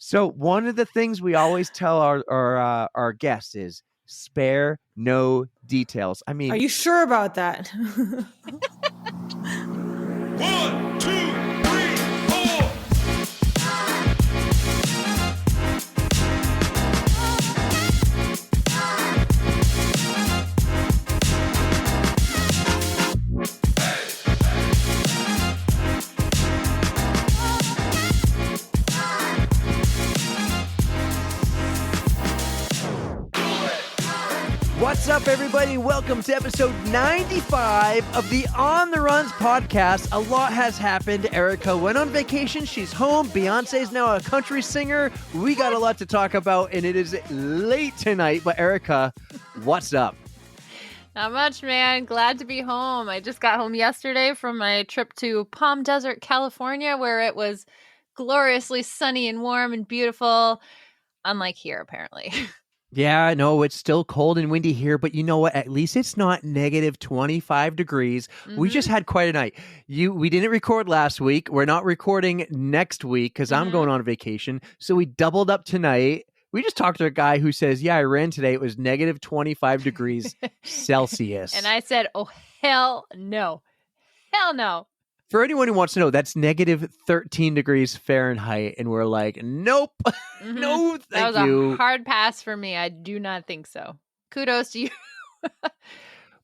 So one of the things we always tell our guests is spare no details. I Are mean, you sure about that? 1, 2, 3, 4. what's up, everybody? Welcome to episode 95 of the On the Runs podcast. A lot has happened. Erica went on vacation. She's home. Beyonce's now a country singer. We got a lot to talk about, and it is late tonight. But Erica, what's up? Not much, man. Glad to be home. I just got home yesterday from my trip to Palm Desert, California, where it was gloriously sunny and warm and beautiful. Unlike here, apparently. Yeah, no, it's still cold and windy here, but you know what? At least it's not negative 25 degrees. We just had quite a night. We didn't record last week. We're not recording next week because I'm going on vacation. So we doubled up tonight. We just talked to a guy who says, yeah, I ran today. It was negative 25 degrees Celsius. And I said, oh, hell no. Hell no. For anyone who wants to know, that's negative 13 degrees Fahrenheit. And we're like, nope. No, thank That was you. a hard pass for me. I do not think so. Kudos to you.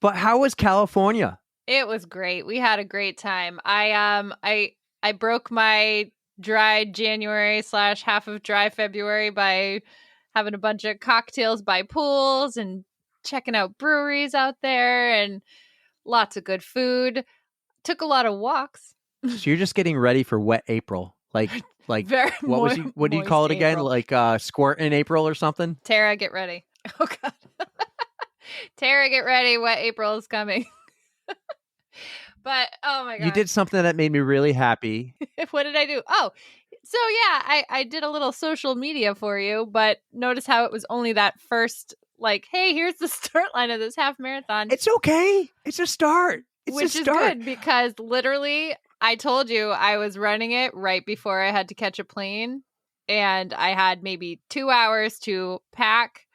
But how was California? It was great. We had a great time. I broke my dry January / half of dry February by having a bunch of cocktails by pools and checking out breweries out there and lots of good food. Took a lot of walks. So you're just getting ready for wet April. Like Very what do you call it again? April. Like squirt in April or something? Tara, get ready. Oh God. Tara, get ready. Wet April is coming. But oh my God. You did something that made me really happy. What did I do? Oh, so yeah, I did a little social media for you, but notice how it was only that first, like, hey, here's the start line of this half marathon. It's okay. It's a start. Which is good because literally I told you I was running it right before I had to catch a plane, and I had maybe 2 hours to pack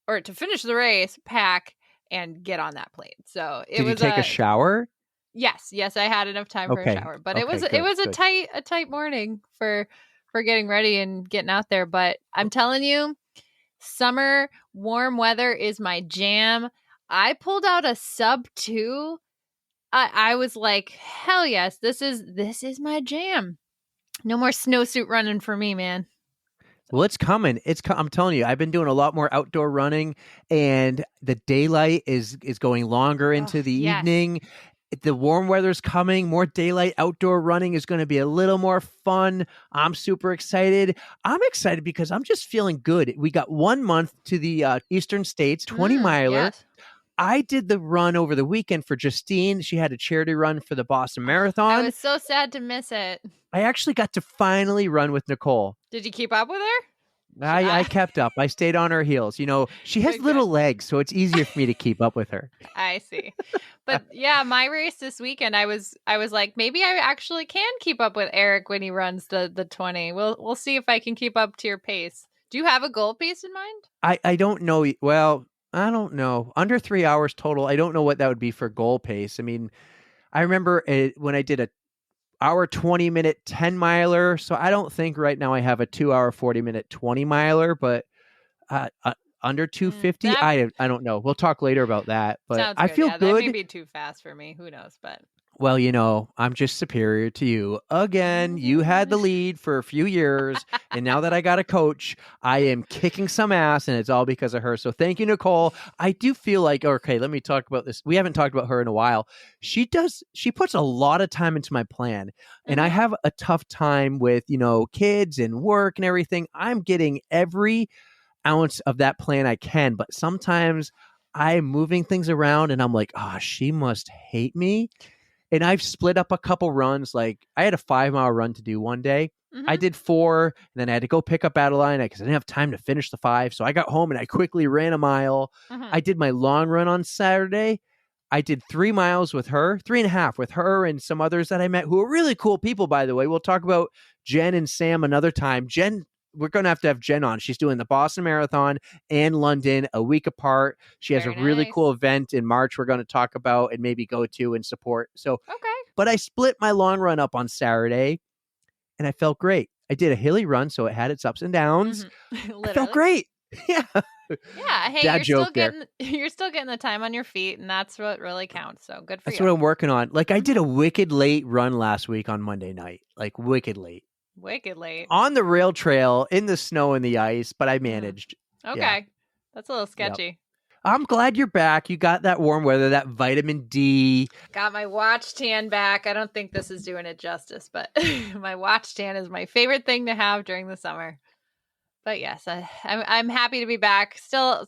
or to finish the race, pack, and get on that plane. So it Did was you take a shower? Yes, I had enough time for a shower, but it was good, a tight morning for getting ready and getting out there. But I'm telling you, summer warm weather is my jam. I pulled out a sub 2. I was like, hell yes, this is my jam. No more snowsuit running for me, man. Well, it's coming. I'm telling you, I've been doing a lot more outdoor running, and the daylight is going longer into the evening. The warm weather's coming. More daylight outdoor running is going to be a little more fun. I'm super excited. I'm excited because I'm just feeling good. We got 1 month to the Eastern States, 20 miler. Yes. I did the run over the weekend for Justine. She had a charity run for the Boston Marathon. I was so sad to miss it. I actually got to finally run with Nicole. Did you keep up with her? I kept up. I stayed on her heels. You know, she has little legs, so it's easier for me to keep up with her. I see. But yeah, my race this weekend, I was like, maybe I actually can keep up with Eric when he runs the 20. We'll see if I can keep up to your pace. Do you have a goal pace in mind? I don't know. Well, I don't know. Under 3 hours total. I don't know what that would be for goal pace. I mean, I remember when I did a hour 20-minute 10 miler. So I don't think right now I have a 2 hour 40-minute 20 miler, but under 250. I don't know. We'll talk later about that. But I feel good. That may be too fast for me. Who knows? But well, you know, I'm just superior to you. Again, you had the lead for a few years, and now that I got a coach, I am kicking some ass, and it's all because of her. So thank you, Nicole. I do feel like, okay, let me talk about this. We haven't talked about her in a while. She puts a lot of time into my plan, and I have a tough time with, you know, kids and work and everything. I'm getting every ounce of that plan I can, but sometimes I'm moving things around, and I'm like, she must hate me. And I've split up a couple runs. Like I had a 5 mile run to do one day. I did 4, and then I had to go pick up Adeline because I didn't have time to finish the 5. So I got home and I quickly ran a mile. I did my long run on Saturday. I did 3 miles with her, 3.5 with her and some others that I met who are really cool people, by the way. We'll talk about Jen and Sam another time. Jen we're going to have Jen on. She's doing the Boston Marathon and London a week apart. She has Very a really nice. cool event in March we're going to talk about and maybe go to and support. So, Okay. but I split my long run up on Saturday and I felt great. I did a hilly run, so it had its ups and downs. Mm-hmm. I felt Literally. great. Yeah. Yeah. Hey, Dad joke there. you're still getting the time on your feet, and that's what really counts. So good for That's you. what I'm working on. Like I did a Mhm. wicked late run last week on Monday night, like wicked late Wicked late. on the rail trail in the snow and the ice, but I managed. Okay. Yeah. That's a little Yep. sketchy. I'm glad you're back. You got that warm weather, that vitamin D. Got my watch tan back. I don't think this is doing it justice, but my watch tan is my favorite thing to have during the summer. But yes, I'm happy to be back. Still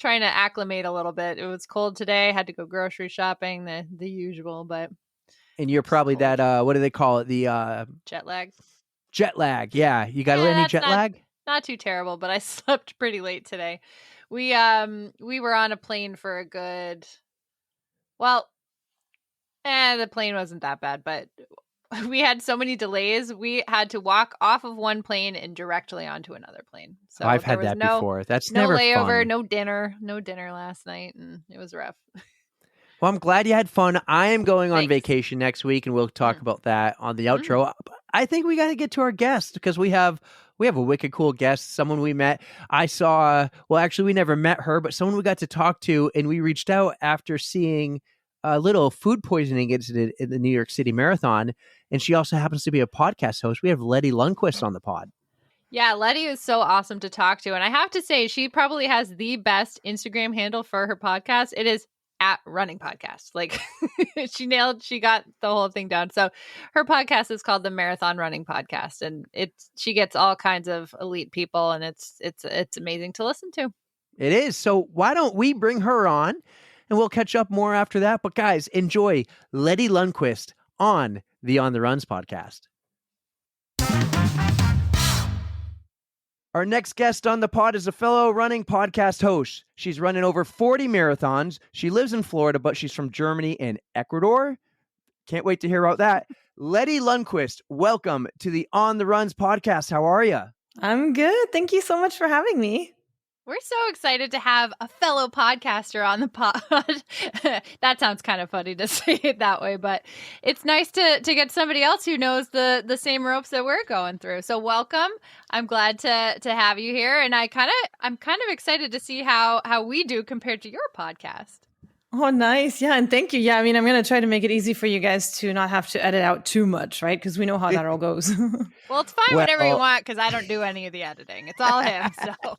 trying to acclimate a little bit. It was cold today. Had to go grocery shopping, the usual, but And you're probably cold. that what do they call it? The Jet lag. jet lag. Yeah. You got Yeah, any that's jet lag? not too terrible, but I slept pretty late today. We were on a plane for a good, well, the plane wasn't that bad, but we had so many delays. We had to walk off of one plane and directly onto another plane. So Oh, I've there had was that before. That's no never layover, fun. no dinner last night, and it was rough. Well, I'm glad you had fun. I am going on Thanks. vacation next week, and we'll talk about that on the outro. I think we got to get to our guest because we have a wicked cool guest, someone we met. I saw, well, actually, we never met her, but someone we got to talk to, and we reached out after seeing a little food poisoning incident in the New York City Marathon, and she also happens to be a podcast host. We have Letty Lundquist on the pod. Yeah, Letty is so awesome to talk to. And I have to say, she probably has the best Instagram handle for her podcast. It is at Running Podcast. Like she got the whole thing down. So her podcast is called the Marathon Running Podcast. And she gets all kinds of elite people, and it's amazing to listen to. It is. So why don't we bring her on and we'll catch up more after that. But guys, enjoy Letty Lundquist on the On the Runs podcast. Our next guest on the pod is a fellow running podcast host. She's running over 40 marathons. She lives in Florida, but she's from Germany and Ecuador. Can't wait to hear about that. Letty Lundquist, welcome to the On the Runs podcast. How are you? I'm good. Thank you so much for having me. We're so excited to have a fellow podcaster on the pod. That sounds kind of funny to say it that way, but it's nice to get somebody else who knows the same ropes that we're going through. So welcome. I'm glad to have you here, and I'm kind of excited to see how we do compared to your podcast. Oh, nice. Yeah. And thank you. Yeah. I mean, I'm going to try to make it easy for you guys to not have to edit out too much, right? Because we know how that all goes. Well, it's fine whatever you want, because I don't do any of the editing. It's all him. So.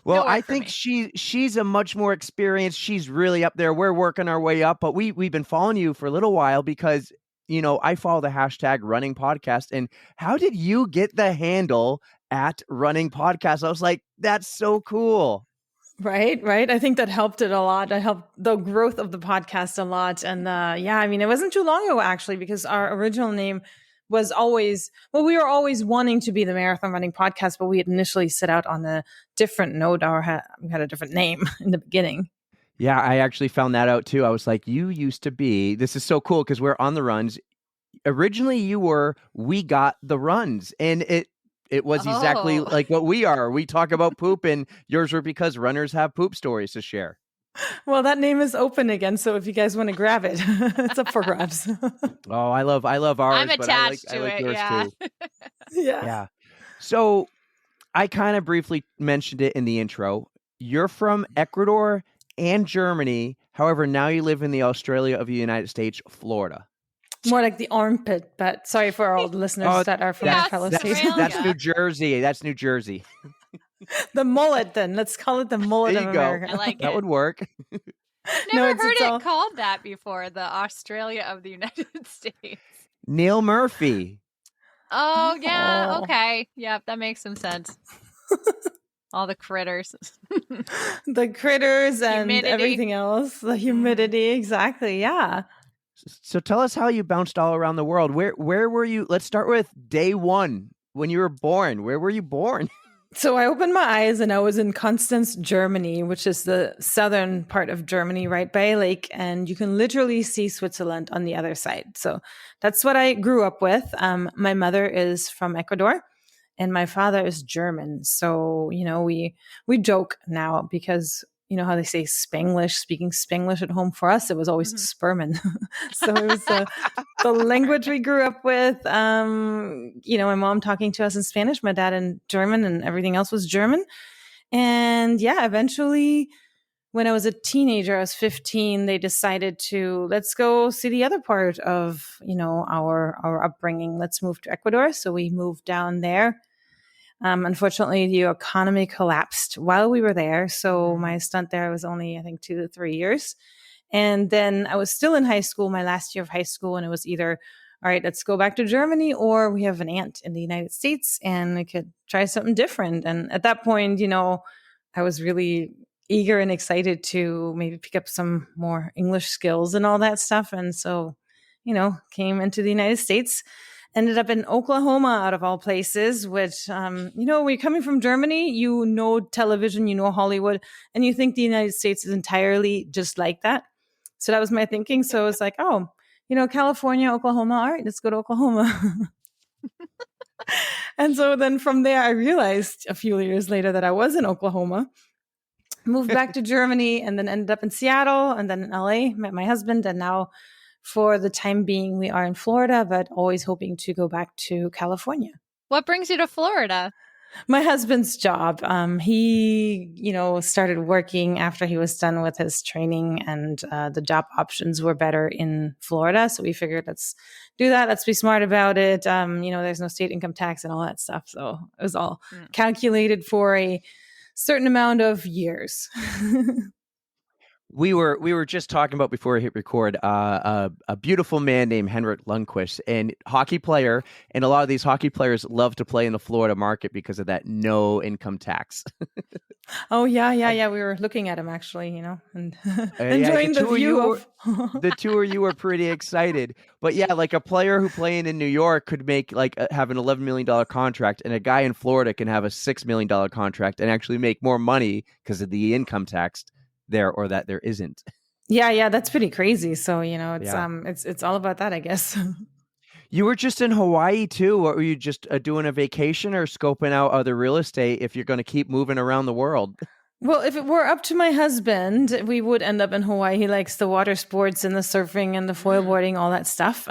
Well, I think she's a much more experienced. She's really up there. We're working our way up, but we've been following you for a little while because, you know, I follow the hashtag Running Podcast. And how did you get the handle at Running Podcast? I was like, that's so cool. Right. I think that helped it a lot. That helped the growth of the podcast a lot. And yeah, I mean, it wasn't too long ago, actually, because our original name was always, well, we were always wanting to be the Marathon Running Podcast, but we had initially set out on a different note or had a different name in the beginning. Yeah, I actually found that out too. I was like, you used to be, this is so cool because we're on the runs. Originally you were, we got the runs, and it was exactly like what we are. We talk about poop, and yours were because runners have poop stories to share. Well, that name is open again, so if you guys want to grab it, it's up for grabs. Oh, I love ours. I'm attached but I like to yours it. Yeah. too. Yeah. So I kind of briefly mentioned it in the intro. You're from Ecuador and Germany. However, now you live in the Australia of the United States, Florida. More like the armpit, but sorry for all the listeners that are from our fellow states. That's New Jersey. That's New Jersey. The mullet, then. Let's call it the mullet There of you go. America. I like That it. would work. Never heard it called that before. The Australia of the United States. Neil Murphy. Oh, yeah. Okay. Yep. That makes some sense. All the critters. The critters and Humidity. everything else. The humidity. Exactly. Yeah. So tell us how you bounced all around the world. Where were you? Let's start with day one. When you were born, where were you born? So I opened my eyes and I was in Constance, Germany, which is the southern part of Germany, right by a lake. And you can literally see Switzerland on the other side. So that's what I grew up with. My mother is from Ecuador. and my father is German. So, we joke now because you know how they say Spanglish, speaking Spanglish at home. For us, it was always Mhm. Sperman. So it was the language we grew up with. My mom talking to us in Spanish, my dad in German, and everything else was German. And yeah, eventually, when I was a teenager, I was 15, they decided to let's go see the other part of, our upbringing. Let's move to Ecuador. So we moved down there. Unfortunately, the economy collapsed while we were there. So my stint there was only, I think, 2 to 3 years. And then I was still in high school, my last year of high school, and it was either, all right, let's go back to Germany, or we have an aunt in the United States and we could try something different. And at that point, I was really eager and excited to maybe pick up some more English skills and all that stuff. And so, came into the United States, ended up in Oklahoma out of all places, which, when you're coming from Germany, television, Hollywood, and you think the United States is entirely just like that. So that was my thinking. So it's like, oh, California, Oklahoma. All right, let's go to Oklahoma. And so then from there, I realized a few years later that I was in Oklahoma, moved back to Germany, and then ended up in Seattle, and then in LA, met my husband. And now for the time being, we are in Florida, but always hoping to go back to California. What brings you to Florida? My husband's job. He, started working after he was done with his training, and the job options were better in Florida. So we figured, let's do that. Let's be smart about it. There's no state income tax and all that stuff. So it was all calculated for a certain amount of years. We were just talking about before we hit record a beautiful man named Henrik Lundquist, and hockey player, and a lot of these hockey players love to play in the Florida market because of that no income tax. Oh yeah. We were looking at him actually, and the enjoying the two of view you of. The two of you were pretty excited, but yeah, like a player who playing in New York could make have an $11 million contract, and a guy in Florida can have a $6 million contract and actually make more money because of the income tax there, or that there isn't. Yeah, that's pretty crazy. So, it's Yeah. it's all about that, I guess. You were just in Hawaii too. What were you just doing a vacation or scoping out other real estate if you're going to keep moving around the world? Well, if it were up to my husband, we would end up in Hawaii. He likes the water sports and the surfing and the foil boarding, all that stuff.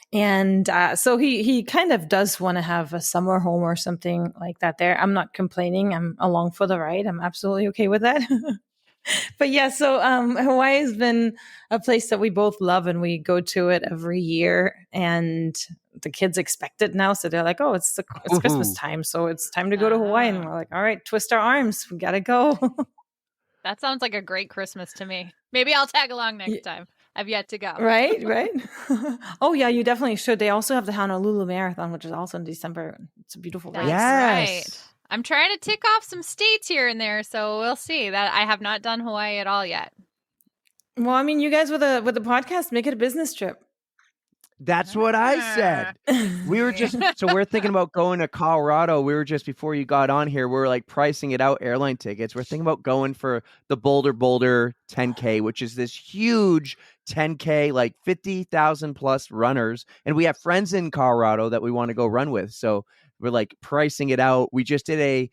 So he kind of does want to have a summer home or something like that there. I'm not complaining. I'm along for the ride. I'm absolutely okay with that. But yeah, so Hawaii has been a place that we both love, and we go to it every year. And the kids expect it now, so they're like, "Oh, it's Christmas time, so it's time to go to Hawaii." And we're like, "All right, twist our arms, we gotta go." That sounds like a great Christmas to me. Maybe I'll tag along next time. I've yet to go. Right. Oh yeah, you definitely should. They also have the Honolulu Marathon, which is also in December. It's a beautiful race. That's right. I'm trying to tick off some states here and there, so we'll see. That I have not done Hawaii at all yet. Well, I mean, you guys with the podcast, make it a business trip. That's what I said. We were we're thinking about going to Colorado. We were just, before you got on here, we were like pricing it out, airline tickets. We're thinking about going for the Boulder 10K, which is this huge 10K, like 50,000 plus runners. And we have friends in Colorado that we want to go run with. So we're like pricing it out. We just did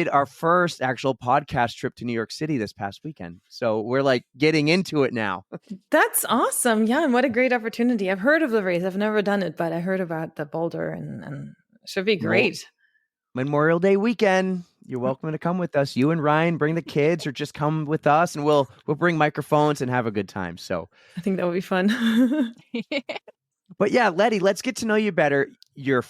our first actual podcast trip to New York City this past weekend. So we're like getting into it now. That's awesome. Yeah. And what a great opportunity. I've heard of the race. I've never done it, but I heard about the Boulder, and it should be great. Memorial Day weekend. You're welcome to come with us. You and Ryan, bring the kids, or just come with us, and we'll bring microphones and have a good time. So I think that would be fun. But yeah, Letty, let's get to know you better. You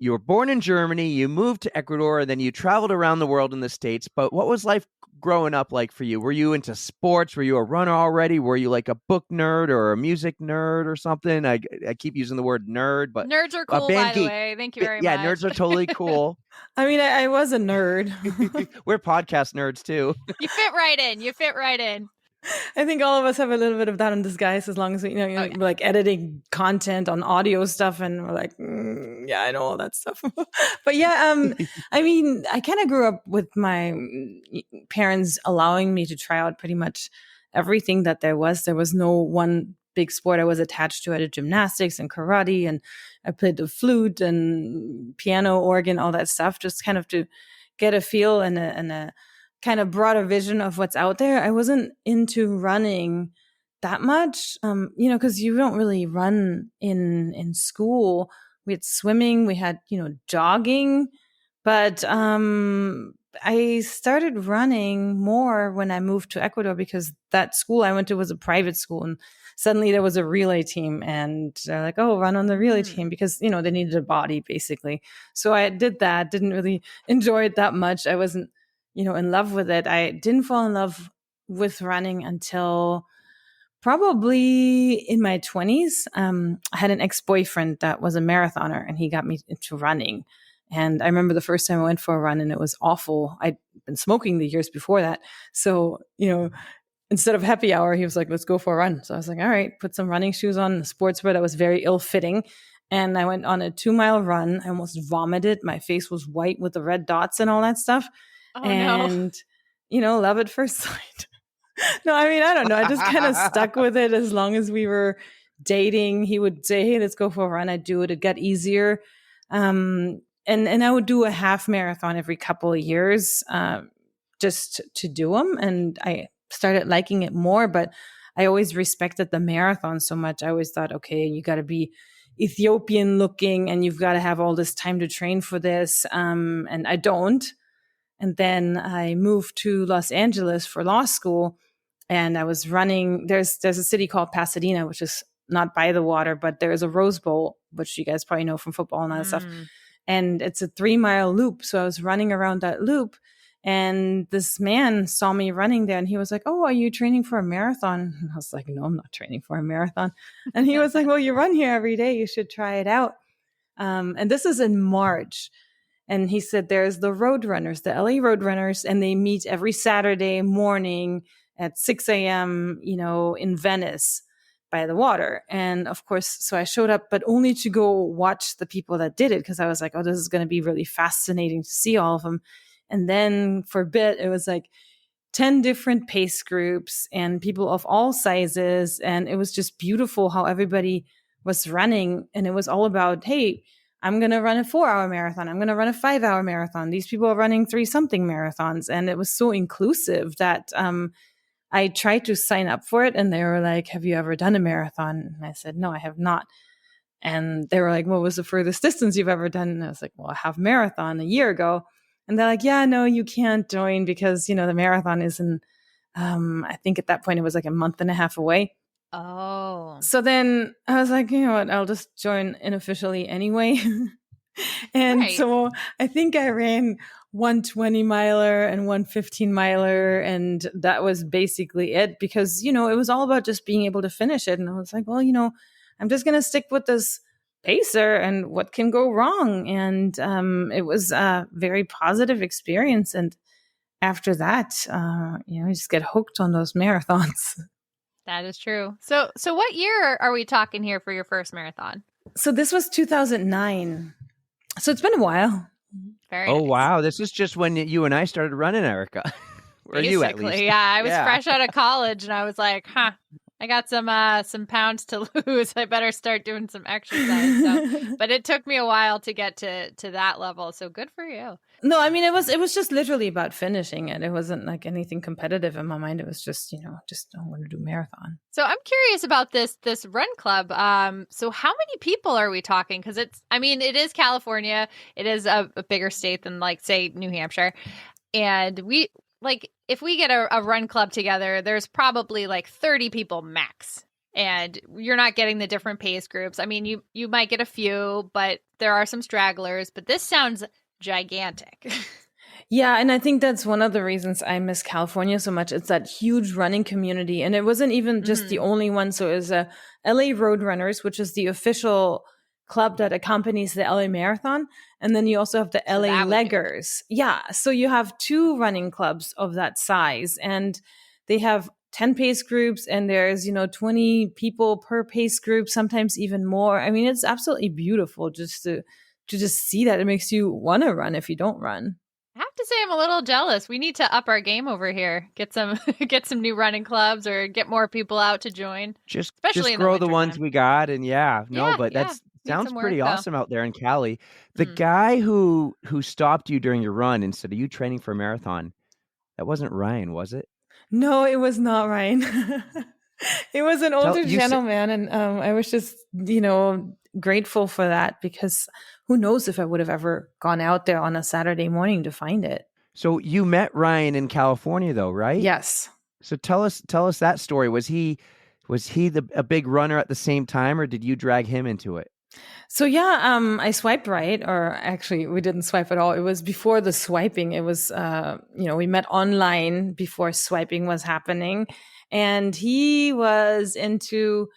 were born in Germany, you moved to Ecuador, and then you traveled around the world in the States. But what was life growing up like for you? Were you into sports? Were you a runner already? Were you like a book nerd or a music nerd or something? I keep using the word nerd, but nerds are cool, by the way. Thank you very much. Yeah, nerds are totally cool. I mean, I was a nerd. We're podcast nerds too. You fit right in. I think all of us have a little bit of that in disguise, as long as we, we're like editing content on audio stuff, and we're like, yeah, I know all that stuff. But yeah, I mean, I kind of grew up with my parents allowing me to try out pretty much everything that there was. There was no one big sport I was attached to. I did gymnastics and karate, and I played the flute and piano, organ, all that stuff, just kind of to get a feel and a kind of broader vision of what's out there. I wasn't into running that much, because you don't really run in school. We had swimming, we had, jogging, but I started running more when I moved to Ecuador, because that school I went to was a private school, and suddenly there was a relay team, and they're like, oh, run on the relay team, because, they needed a body basically. So I did that, didn't really enjoy it that much. I wasn't, in love with it. I didn't fall in love with running until probably in my 20s. I had an ex-boyfriend that was a marathoner, and he got me into running. And I remember the first time I went for a run, and it was awful. I'd been smoking the years before that. So, instead of happy hour, he was like, let's go for a run. So I was like, all right, put some running shoes on, a sportswear that was very ill-fitting. And I went on a 2-mile run. I almost vomited. My face was white with the red dots and all that stuff. Oh, and, love at first sight. No, I mean, I don't know. I just kind of stuck with it as long as we were dating. He would say, hey, let's go for a run. I'd do it. It got easier. And I would do a half marathon every couple of years, just to do them. And I started liking it more, but I always respected the marathon so much. I always thought, okay, you got to be Ethiopian looking, and you've got to have all this time to train for this. And I don't. And then I moved to Los Angeles for law school, and I was running. There's a city called Pasadena, which is not by the water, but there is a Rose Bowl, which you guys probably know from football and all that stuff. And it's a 3-mile loop. So I was running around that loop, and this man saw me running there, and he was like, oh, are you training for a marathon? And I was like, no, I'm not training for a marathon. And he was like, well, you run here every day. You should try it out. And this is in March. And he said, there's the Roadrunners, the LA Roadrunners, and they meet every Saturday morning at 6 a.m., in Venice by the water. And of course, so I showed up, but only to go watch the people that did it, because I was like, oh, this is going to be really fascinating to see all of them. And then for a bit, it was like 10 different pace groups and people of all sizes. And it was just beautiful how everybody was running. And it was all about, hey, I'm going to run a 4-hour marathon. I'm going to run a 5-hour marathon. These people are running 3-something marathons. And it was so inclusive that I tried to sign up for it. And they were like, have you ever done a marathon? And I said, no, I have not. And they were like, what was the furthest distance you've ever done? And I was like, well, a half marathon a year ago. And they're like, yeah, no, you can't join because, the marathon is in, I think at that point it was like a month and a half away. Oh. So then I was like, you know what, I'll just join unofficially anyway. And Right. so I think I ran 120-miler and 115-miler. And that was basically it, because, it was all about just being able to finish it. And I was like, well, I'm just going to stick with this pacer, and what can go wrong? And it was a very positive experience. And after that, you just get hooked on those marathons. That is true. So what year are we talking here for your first marathon? So this was 2009. So it's been a while. Very Oh, nice. wow. This is just when you and I started running, Erica. Or you, at least. Yeah, I was fresh out of college, and I was like, I got some pounds to lose. I better start doing some exercise. So, but it took me a while to get to that level. So good for you. No, I mean, it was just literally about finishing it. It wasn't like anything competitive in my mind. It was just, just I want to do marathon. So I'm curious about this run club. So how many people are we talking? Because it is California. It is a bigger state than, like, say, New Hampshire. And if we get a run club together, there's probably like 30 people max. And you're not getting the different pace groups. I mean, you might get a few, but there are some stragglers. But this sounds gigantic. Yeah, and I think that's one of the reasons I miss California so much. It's that huge running community. And it wasn't even just the only one. So it was a LA Roadrunners, which is the official club that accompanies the LA Marathon. And then you also have the LA Leggers. Yeah, so you have 2 running clubs of that size. And they have 10 pace groups, and there's, 20 people per pace group, sometimes even more. I mean, it's absolutely beautiful just to just see that. It makes you want to run if you don't run. I have to say I'm a little jealous. We need to up our game over here. Get some get some new running clubs or get more people out to join. Especially Just in the grow the ones wintertime. we got, and no, but Yeah. that's Need sounds some work pretty though. awesome out there in Cali. The Mm. guy who stopped you during your run instead of you training for a marathon, that wasn't Ryan, was it? No, it was not Ryan. It was an Tell older you s- gentleman, and I was just, grateful for that because who knows if I would have ever gone out there on a Saturday morning to find it. so you met Ryan in California though, right? Yes. So tell us that story. Was he a big runner at the same time, or did you drag him into it? So yeah, I swiped right, or actually, we didn't swipe at all. It was before the swiping. It was, we met online before swiping was happening, and he was into.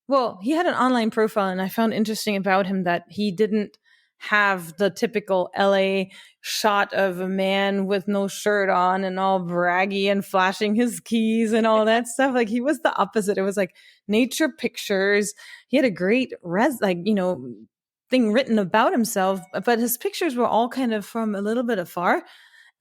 Well, he had an online profile, and I found interesting about him that he didn't have the typical LA shot of a man with no shirt on and all braggy and flashing his keys and all that stuff. Like he was the opposite. It was like nature pictures. He had a great thing written about himself, but his pictures were all kind of from a little bit afar.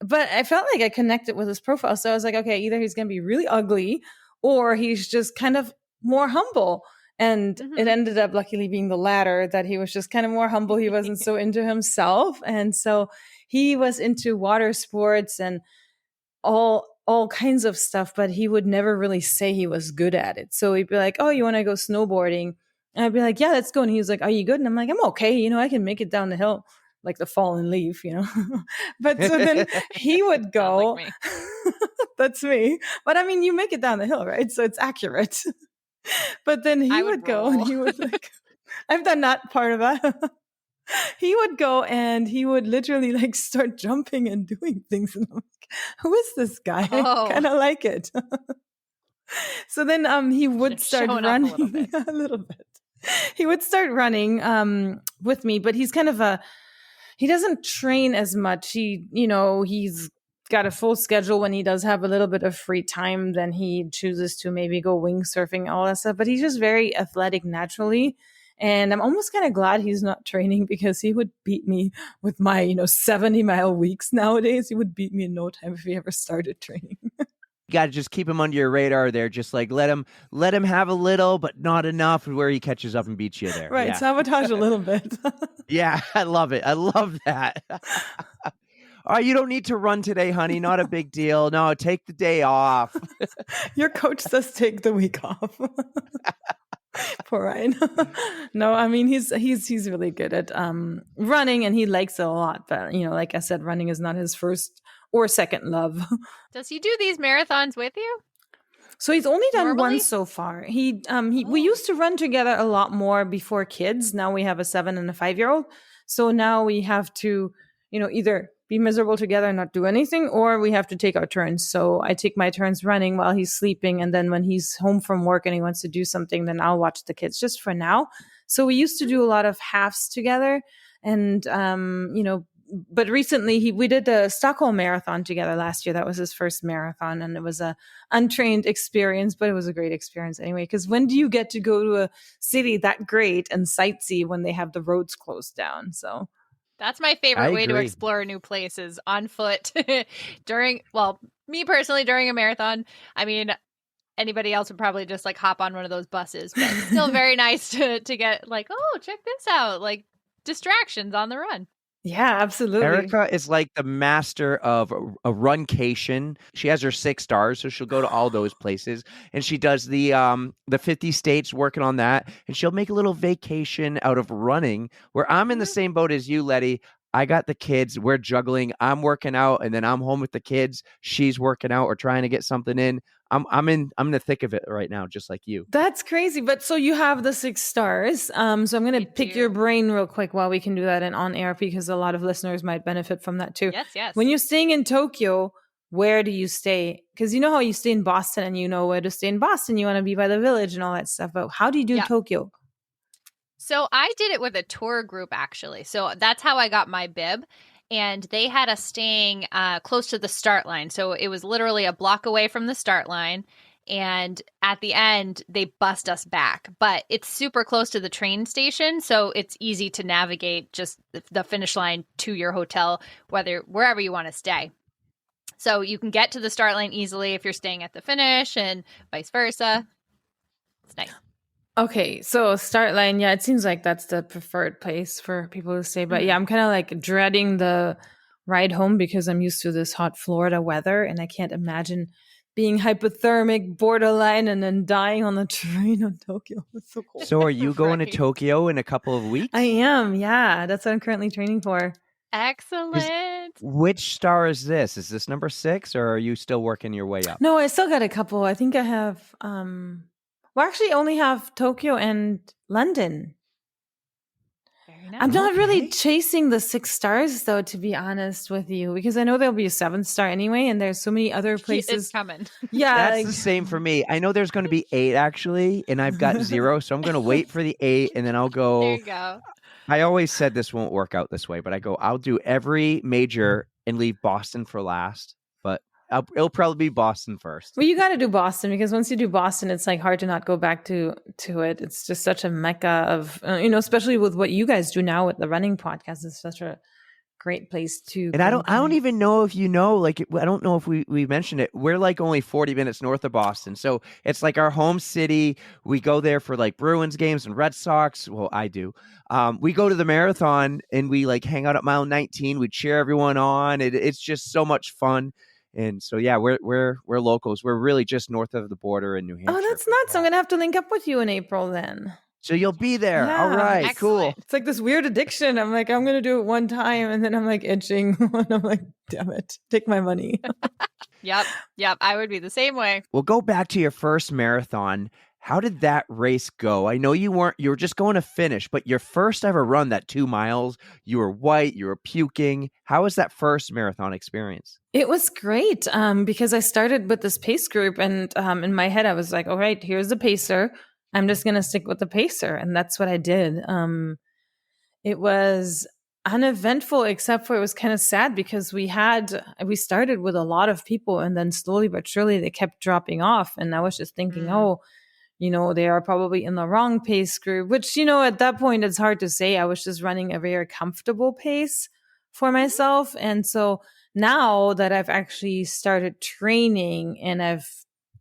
But I felt like I connected with his profile. So I was like, okay, either he's going to be really ugly or he's just kind of more humble. And it Mhm. ended up luckily being the latter, that he was just kind of more humble. He wasn't so into himself. And so he was into water sports and all kinds of stuff, but he would never really say he was good at it. So he'd be like, "Oh, you want to go snowboarding?" And I'd be like, "Yeah, let's go." And he was like, "Are you good?" And I'm like, "I'm okay. I can make it down the hill like the fallen leaf." But so then he would Sounds like go. me. That's me. But I mean, you make it down the hill, right? So it's accurate. But then he I would would go and roll. he would like, I've done that part of that. He would go and he would literally like start jumping and doing things. And I'm like, who is this guy? I Oh, kind of like it. So then he would start showing off a little running bit. a little bit. He would start running with me, but he's kind of he doesn't train as much. He's got a full schedule. When he does have a little bit of free time, then he chooses to maybe go wingsurfing, all that stuff. But he's just very athletic naturally. And I'm almost kind of glad he's not training because he would beat me with my, 70-mile weeks nowadays. He would beat me in no time if he ever started training. You got to just keep him under your radar there. Just like let him have a little, but not enough where he catches up and beats you there. Right. Yeah. Sabotage a little bit. Yeah, I love it. I love that. Oh, you don't need to run today, honey. Not a big deal. No, take the day off. Your coach says take the week off. Poor Ryan. No, I mean he's really good at running and he likes it a lot. But like I said, running is not his first or second love. Does he do these marathons with you? So he's only done Normally? one so far. We Oh. used to run together a lot more before kids. Now we have a 7 and a 5-year-old. So now we have to, either be miserable together and not do anything, or we have to take our turns. So I take my turns running while he's sleeping. And then when he's home from work and he wants to do something, then I'll watch the kids just for now. So we used to do a lot of halves together. And, but recently we did the Stockholm Marathon together last year. That was his first marathon, and it was a untrained experience, but it was a great experience anyway. Because when do you get to go to a city that great and sightsee when they have the roads closed down? So That's my I favorite way to agree. explore new places on foot me personally during a marathon. I mean, anybody else would probably just like hop on one of those buses, but it's still very nice to get like, oh, check this out, like distractions on the run. yeah, absolutely. Erica is like the master of a runcation. She has her 6 stars, so she'll go to all those places, and she does the 50 states, working on that, and she'll make a little vacation out of running. Where I'm in the same boat as you, Letty. I got the kids. We're juggling. I'm working out, and then I'm home with the kids. She's working out or trying to get something in. I'm in the thick of it right now, just like you. That's crazy. But so you have the 6 stars. So I'm going to I pick do. your brain real quick while we can do that in on air, because a lot of listeners might benefit from that too. Yes. When you're staying in Tokyo, where do you stay? Because you know how you stay in Boston and you know where to stay in Boston. You want to be by the village and all that stuff. But how do you do Yeah. Tokyo? So I did it with a tour group, actually. So that's how I got my bib. And they had us staying close to the start line. So it was literally a block away from the start line. And at the end, they bust us back. But it's super close to the train station, so it's easy to navigate just the finish line to your hotel, wherever you want to stay. So you can get to the start line easily if you're staying at the finish and vice versa. It's nice. Okay, so start line, yeah, it seems like that's the preferred place for people to stay. But yeah, I'm kind of like dreading the ride home because I'm used to this hot Florida weather and I can't imagine being hypothermic, borderline, and then dying on the train on Tokyo. It's so cold. So are you going to Right. Tokyo in a couple of weeks? I am, yeah. That's what I'm currently training for. Excellent. Which star is this? Is this number 6 or are you still working your way up? No, I still got a couple. I think I have well, actually only have Tokyo and London. Very nice. I'm not really Okay. chasing the 6 stars though, to be honest with you, because I know there'll be a 7th star anyway, and there's so many other It's places. coming. Yeah, That's like, the same for me. I know there's going to be 8 actually, and I've got 0, so I'm going to wait for the 8 and then I'll There go. you go. I always said this won't work out this way, but I'll do every major and leave Boston for last, but it'll probably be Boston first. well, you got to do Boston because once you do Boston, it's like hard to not go back to it. It's just such a mecca of especially with what you guys do now with the running podcast. It's such a great place to. And I don't even know if you know, like, I don't know if we mentioned it. We're like only 40 minutes north of Boston. So it's like our home city. We go there for like Bruins games and Red Sox. Well, I do. We go to the marathon and we like hang out at mile 19. We cheer everyone on. It's just so much fun. And so, yeah, we're locals. We're really just north of the border in New Hampshire. Oh, that's nuts! I'm gonna have to link up with you in April then. So you'll be there. Yeah. All right, cool. Excellent. It's like this weird addiction. I'm like, I'm gonna do it one time, and then I'm like itching, and I'm like, damn it, take my money. Yep. I would be the same way. We'll go back to your first marathon. How did that race go? I know you were just going to finish, but your first ever run, that 2 miles, you were white, you were puking. How was that first marathon experience? It was great because I started with this pace group, and in my head, I was like, all right, here's the pacer. I'm just going to stick with the pacer. And that's what I did. It was uneventful, except for it was kind of sad because we started with a lot of people, and then slowly but surely they kept dropping off. And I was just thinking, they are probably in the wrong pace group, which, at that point, it's hard to say. I was just running a very comfortable pace for myself. And so now that I've actually started training and I've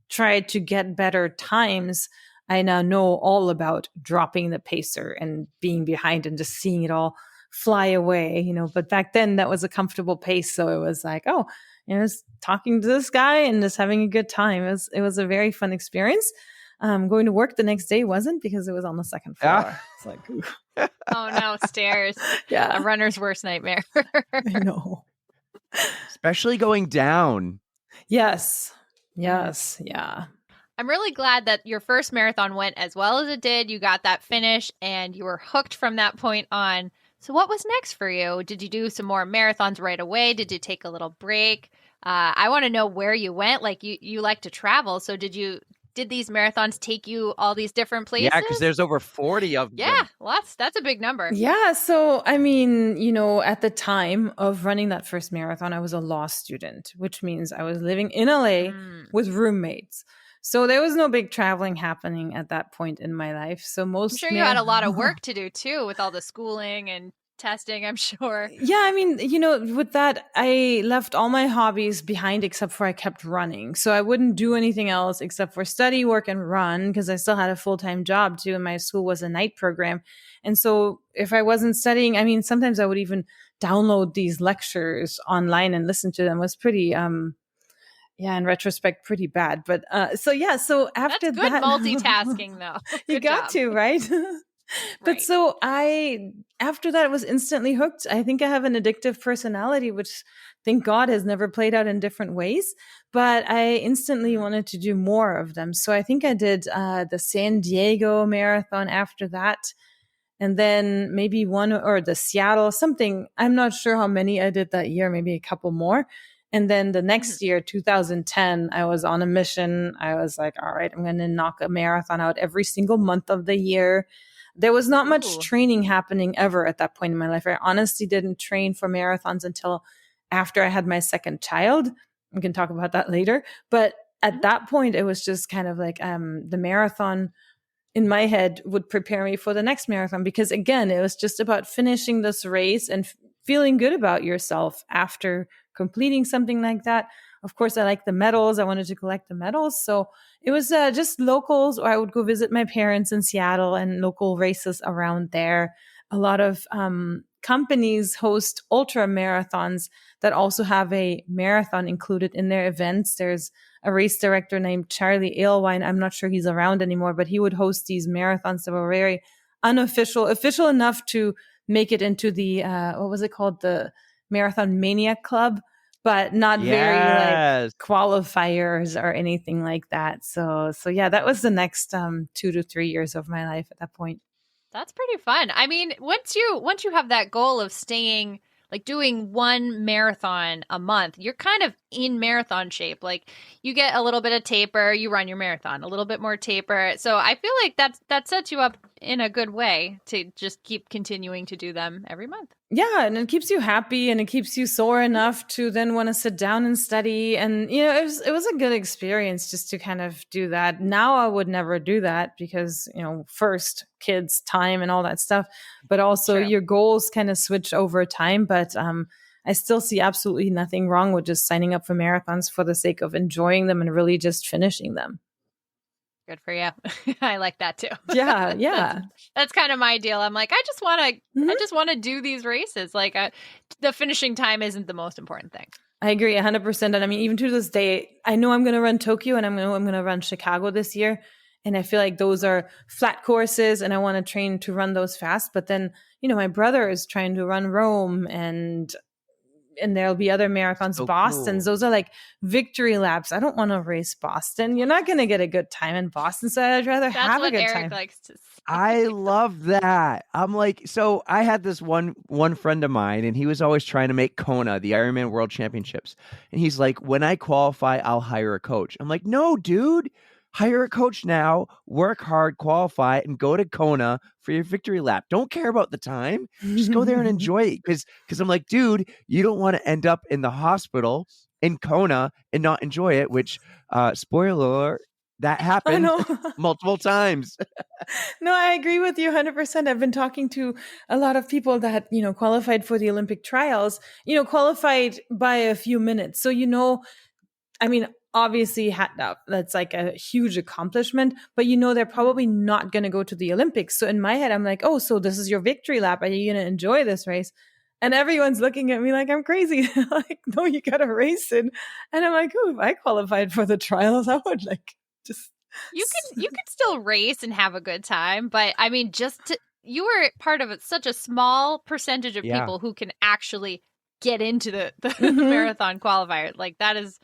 tried to get better times, I now know all about dropping the pacer and being behind and just seeing it all fly away, But back then that was a comfortable pace. So it was like, just talking to this guy and just having a good time. It was a very fun experience. Going to work the next day wasn't because it was on the second floor. It's like, ooh. Oh no, stairs. Yeah. A runner's worst nightmare. I know. Especially going down. Yes. Yeah. I'm really glad that your first marathon went as well as it did. You got that finish and you were hooked from that point on. So what was next for you? Did you do some more marathons right away? Did you take a little break? I want to know where you went. Like you like to travel. So did these marathons take you all these different places? Yeah, because there's over 40 of them. Yeah, lots. That's a big number. Yeah. So, I mean, at the time of running that first marathon, I was a law student, which means I was living in LA with roommates. So there was no big traveling happening at that point in my life. So I'm sure you had a lot of work to do too with all the schooling and testing, I'm sure. Yeah, I mean, with that, I left all my hobbies behind except for I kept running. So I wouldn't do anything else except for study, work, and run because I still had a full-time job too. And my school was a night program. And so if I wasn't studying, I mean, sometimes I would even download these lectures online and listen to them. It was pretty, in retrospect, pretty bad. But so after That's good that, multitasking though. You Good got job. to, right? But Right. so after that, was instantly hooked. I think I have an addictive personality, which thank God has never played out in different ways. But I instantly wanted to do more of them. So I think I did the San Diego marathon after that. And then maybe one or the Seattle, something. I'm not sure how many I did that year, maybe a couple more. And then the next year, 2010, I was on a mission. I was like, all right, I'm going to knock a marathon out every single month of the year. There was not much training happening ever at that point in my life. I honestly didn't train for marathons until after I had my second child. We can talk about that later. But at that point, it was just kind of like the marathon in my head would prepare me for the next marathon, because again, it was just about finishing this race and feeling good about yourself after completing something like that. Of course, I like the medals. I wanted to collect the medals. So it was just locals, or I would go visit my parents in Seattle and local races around there. A lot of companies host ultra marathons that also have a marathon included in their events. There's a race director named Charlie Aylwine. I'm not sure he's around anymore, but he would host these marathons that were very unofficial, official enough to make it into the, what was it called? The Marathon Mania Club, but not very like Yes. qualifiers or anything like that. So yeah, that was the next 2 to 3 years of my life at that point. That's pretty fun. I mean, once you have that goal of staying, like doing one marathon a month, you're kind of in marathon shape. Like you get a little bit of taper, you run your marathon, a little bit more taper. So I feel like that sets you up in a good way to just keep continuing to do them every month. Yeah, and it keeps you happy and it keeps you sore enough to then want to sit down and study. And it was a good experience just to kind of do that. Now I would never do that because, first kids, time and all that stuff, but also True. your goals kind of switch over time. But I still see absolutely nothing wrong with just signing up for marathons for the sake of enjoying them and really just finishing them. Good for you. I like that too. Yeah. That's kind of my deal. I'm like, I just want to Mhm. I just want to do these races. Like the finishing time isn't the most important thing. I agree 100%. And I mean, even to this day, I know I'm going to run Tokyo and I'm going to run Chicago this year. And I feel like those are flat courses and I want to train to run those fast. But then, my brother is trying to run Rome and there'll be other marathons, So Boston's. cool. Those are like victory laps. I don't want to race Boston. You're not going to get a good time in Boston. So I'd rather That's have a what good Eric time. likes to say. I love that. I'm like, so I had this one friend of mine, and he was always trying to make Kona, the Ironman World Championships. And he's like, when I qualify, I'll hire a coach. I'm like, no, dude, hire a coach now, work hard, qualify, and go to Kona for your victory lap. Don't care about the time. Just go there and enjoy it. Because I'm like, dude, you don't want to end up in the hospital in Kona and not enjoy it, which, spoiler alert, that I happened know. multiple times. No, I agree with you 100%. I've been talking to a lot of people that, qualified for the Olympic trials, qualified by a few minutes. So, I mean, obviously that's like a huge accomplishment, but they're probably not going to go to the Olympics. So in my head, I'm like, oh, so this is your victory lap. Are you going to enjoy this race? And everyone's looking at me like I'm crazy. Like, no, you got to race it. And I'm like, oh, if I qualified for the trials, I would like just. You can still race and have a good time, but I mean, you were part of such a small percentage of Yeah. people who can actually get into the Mhm. marathon qualifier. Like that is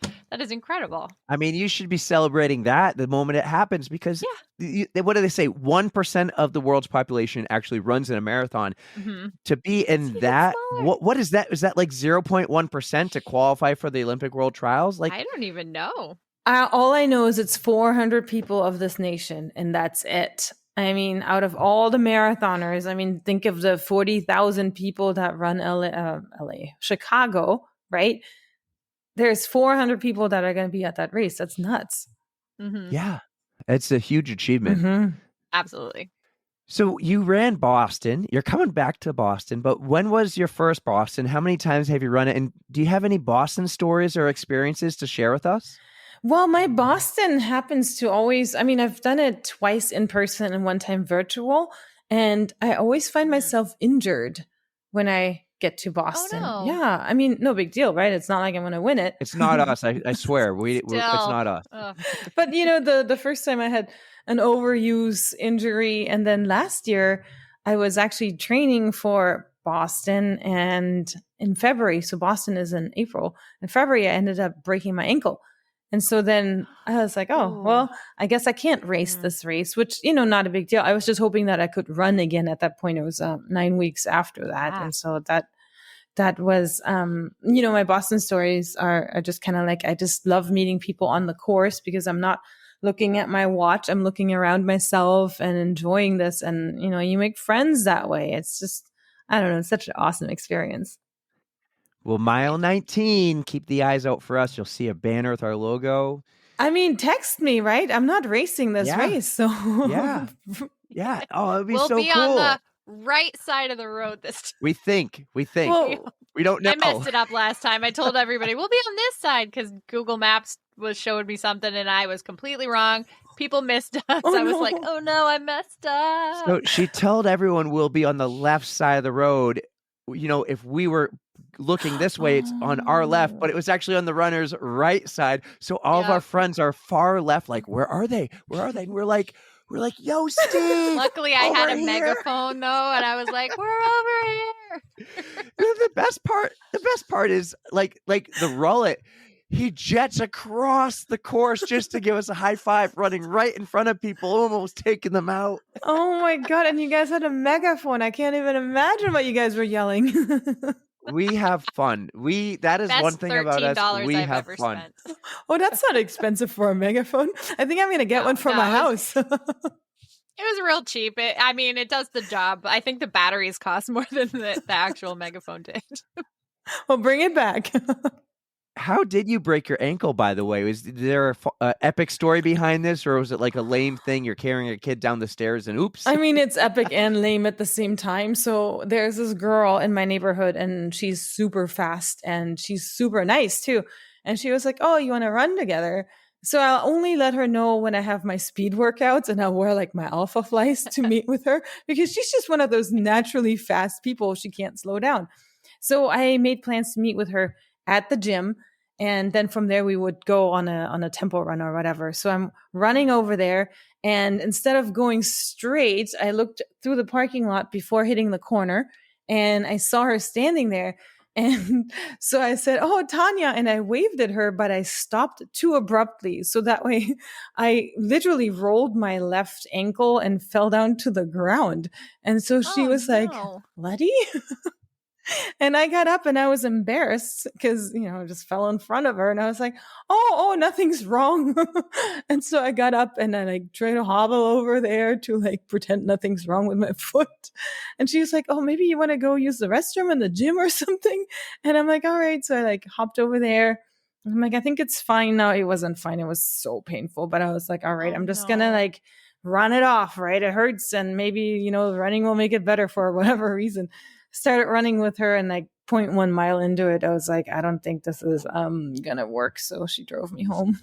incredible. I mean, you should be celebrating that the moment it happens because what do they say? 1% of the world's population actually runs in a marathon. Mhm. To be in even that, smaller. what is that? Is that like 0.1% to qualify for the Olympic World Trials? Like, I don't even know. All I know is it's 400 people of this nation, and that's it. I mean, out of all the marathoners, I mean, think of the 40,000 people that run Chicago, right? There's 400 people that are going to be at that race. That's nuts. Mhm. yeah, it's a huge achievement. Mhm. Absolutely. So you ran Boston. You're coming back to Boston, but when was your first Boston? How many times have you run it? And do you have any Boston stories or experiences to share with us? Well, my Boston happens to always, I mean, I've done it twice in person and one time virtual, and I always find myself injured when I get to Boston. no. Yeah. I mean, no big deal, right? It's not like I'm going to win it. It's not us. I swear. It's Still. not us. Ugh. But the first time I had an overuse injury, and then last year I was actually training for Boston, and in February, so Boston is in April. In February, I ended up breaking my ankle. And so then I was like, oh, Ooh. well, I guess I can't race this race, which, not a big deal. I was just hoping that I could run again at that point. It was 9 weeks after that. Ah. And so that was, my Boston stories are just kind of like, I just love meeting people on the course because I'm not looking at my watch. I'm looking around myself and enjoying this. And, you make friends that way. It's just, I don't know, it's such an awesome experience. Well, mile 19, keep the eyes out for us. You'll see a banner with our logo. I mean, text me, right? I'm not racing this Yeah. race, so Yeah. Yeah. Oh, it'd be We'll so be on cool. the right side of the road this time. We think. Well, We don't know. I messed it up last time. I told everybody we'll be on this side because Google Maps was showing me something and I was completely wrong. People missed us. Oh, I was like, no. oh no, I messed up. So she told everyone we'll be on the left side of the road. You know, if we were looking this way, it's on our left, but it was actually on the runner's right side. So all of our Yep. friends are far left, like, where are they? Where are they? And we're like, yo, Steve. Luckily, I had a over here." megaphone though, and I was like, "We're over here." The best part is like the rullet. He jets across the course just to give us a high five, running right in front of people, almost taking them out. Oh my God. And you guys had a megaphone. I can't even imagine what you guys were yelling. We have fun. That is Best one thing about us. $13 We I've have ever fun. spent. Oh, that's not expensive for a megaphone. I think I'm going to get No, one for no, my it house. It was real cheap. It does the job. I think the batteries cost more than the actual megaphone did. Well, bring it back. How did you break your ankle, by the way? Was there a epic story behind this, or was it like a lame thing? You're carrying a kid down the stairs and oops. I mean, it's epic and lame at the same time. So there's this girl in my neighborhood, and she's super fast and she's super nice too. And she was like, "Oh, you want to run together?" So I'll only let her know when I have my speed workouts, and I'll wear like my Alpha Flies to meet with her because she's just one of those naturally fast people. She can't slow down. So I made plans to meet with her at the gym. And then from there we would go on a tempo run or whatever. So I'm running over there, and instead of going straight, I looked through the parking lot before hitting the corner, and I saw her standing there. And so I said, "Oh, Tanya," and I waved at her, but I stopped too abruptly. So that way I literally rolled my left ankle and fell down to the ground. And so she Oh, was like, no. "Letty?" And I got up and I was embarrassed because, I just fell in front of her, and I was like, oh, nothing's wrong. And so I got up and I like tried to hobble over there to like pretend nothing's wrong with my foot. And she was like, "Oh, maybe you want to go use the restroom in the gym or something." And I'm like, "All right." So I like hopped over there. I'm like, "I think it's fine now." It wasn't fine. It was so painful. But I was like, "All right, Oh, I'm just going to no. like run it off, right? It hurts. And maybe, running will make it better for whatever reason." Started running with her, and like 0.1 mile into it, I was like, "I don't think this is gonna work." So she drove me home.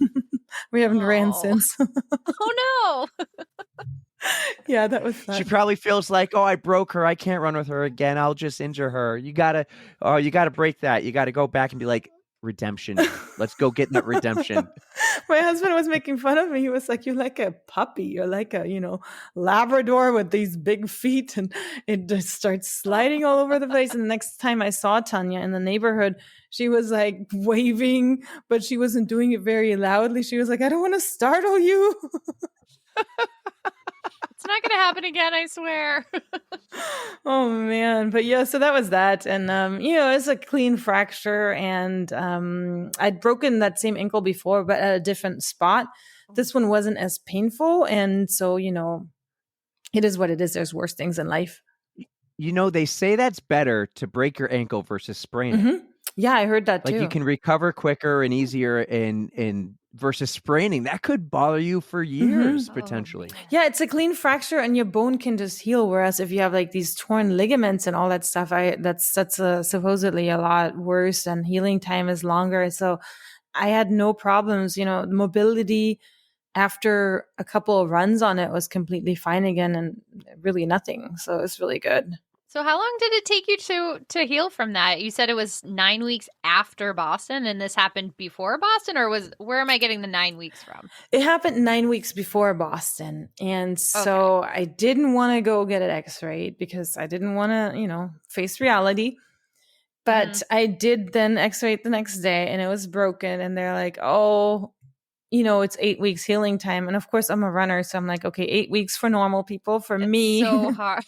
We haven't ran Oh. since. Oh no. Yeah, that was fun. She probably feels like, oh, I broke her. I can't run with her again. I'll just injure her. You gotta break that. You gotta go back and be like, redemption. Let's go get that redemption. My husband was making fun of me. He was like, "You're like a puppy. You're like a, Labrador with these big feet." And it just starts sliding all over the place. And the next time I saw Tanya in the neighborhood, she was like waving, but she wasn't doing it very loudly. She was like, "I don't want to startle you." It's not going to happen again, I swear. Oh man. But yeah, so that was that. And it's a clean fracture, and I'd broken that same ankle before, but at a different spot. This one wasn't as painful, and so, it is what it is. There's worse things in life. They say that's better to break your ankle versus sprain it. Mm-hmm. Yeah, I heard that Like too. you can recover quicker and easier in versus spraining. That could bother you for years potentially. Yeah, it's a clean fracture and your bone can just heal. Whereas if you have like these torn ligaments and all that stuff, that's supposedly a lot worse, and healing time is longer. So I had no problems. Mobility after a couple of runs on it was completely fine again, and really nothing. So it's really good. So how long did it take you to heal from that? You said it was 9 weeks after Boston, and this happened before Boston, or where am I getting the 9 weeks from? It happened 9 weeks before Boston. And so I didn't want to go get an x-rayed because I didn't want to, face reality. But I did then x-ray it the next day, and it was broken. And they're like, "Oh, it's 8 weeks healing time." And of course I'm a runner. So I'm like, okay, 8 weeks for normal people. For me, so hard.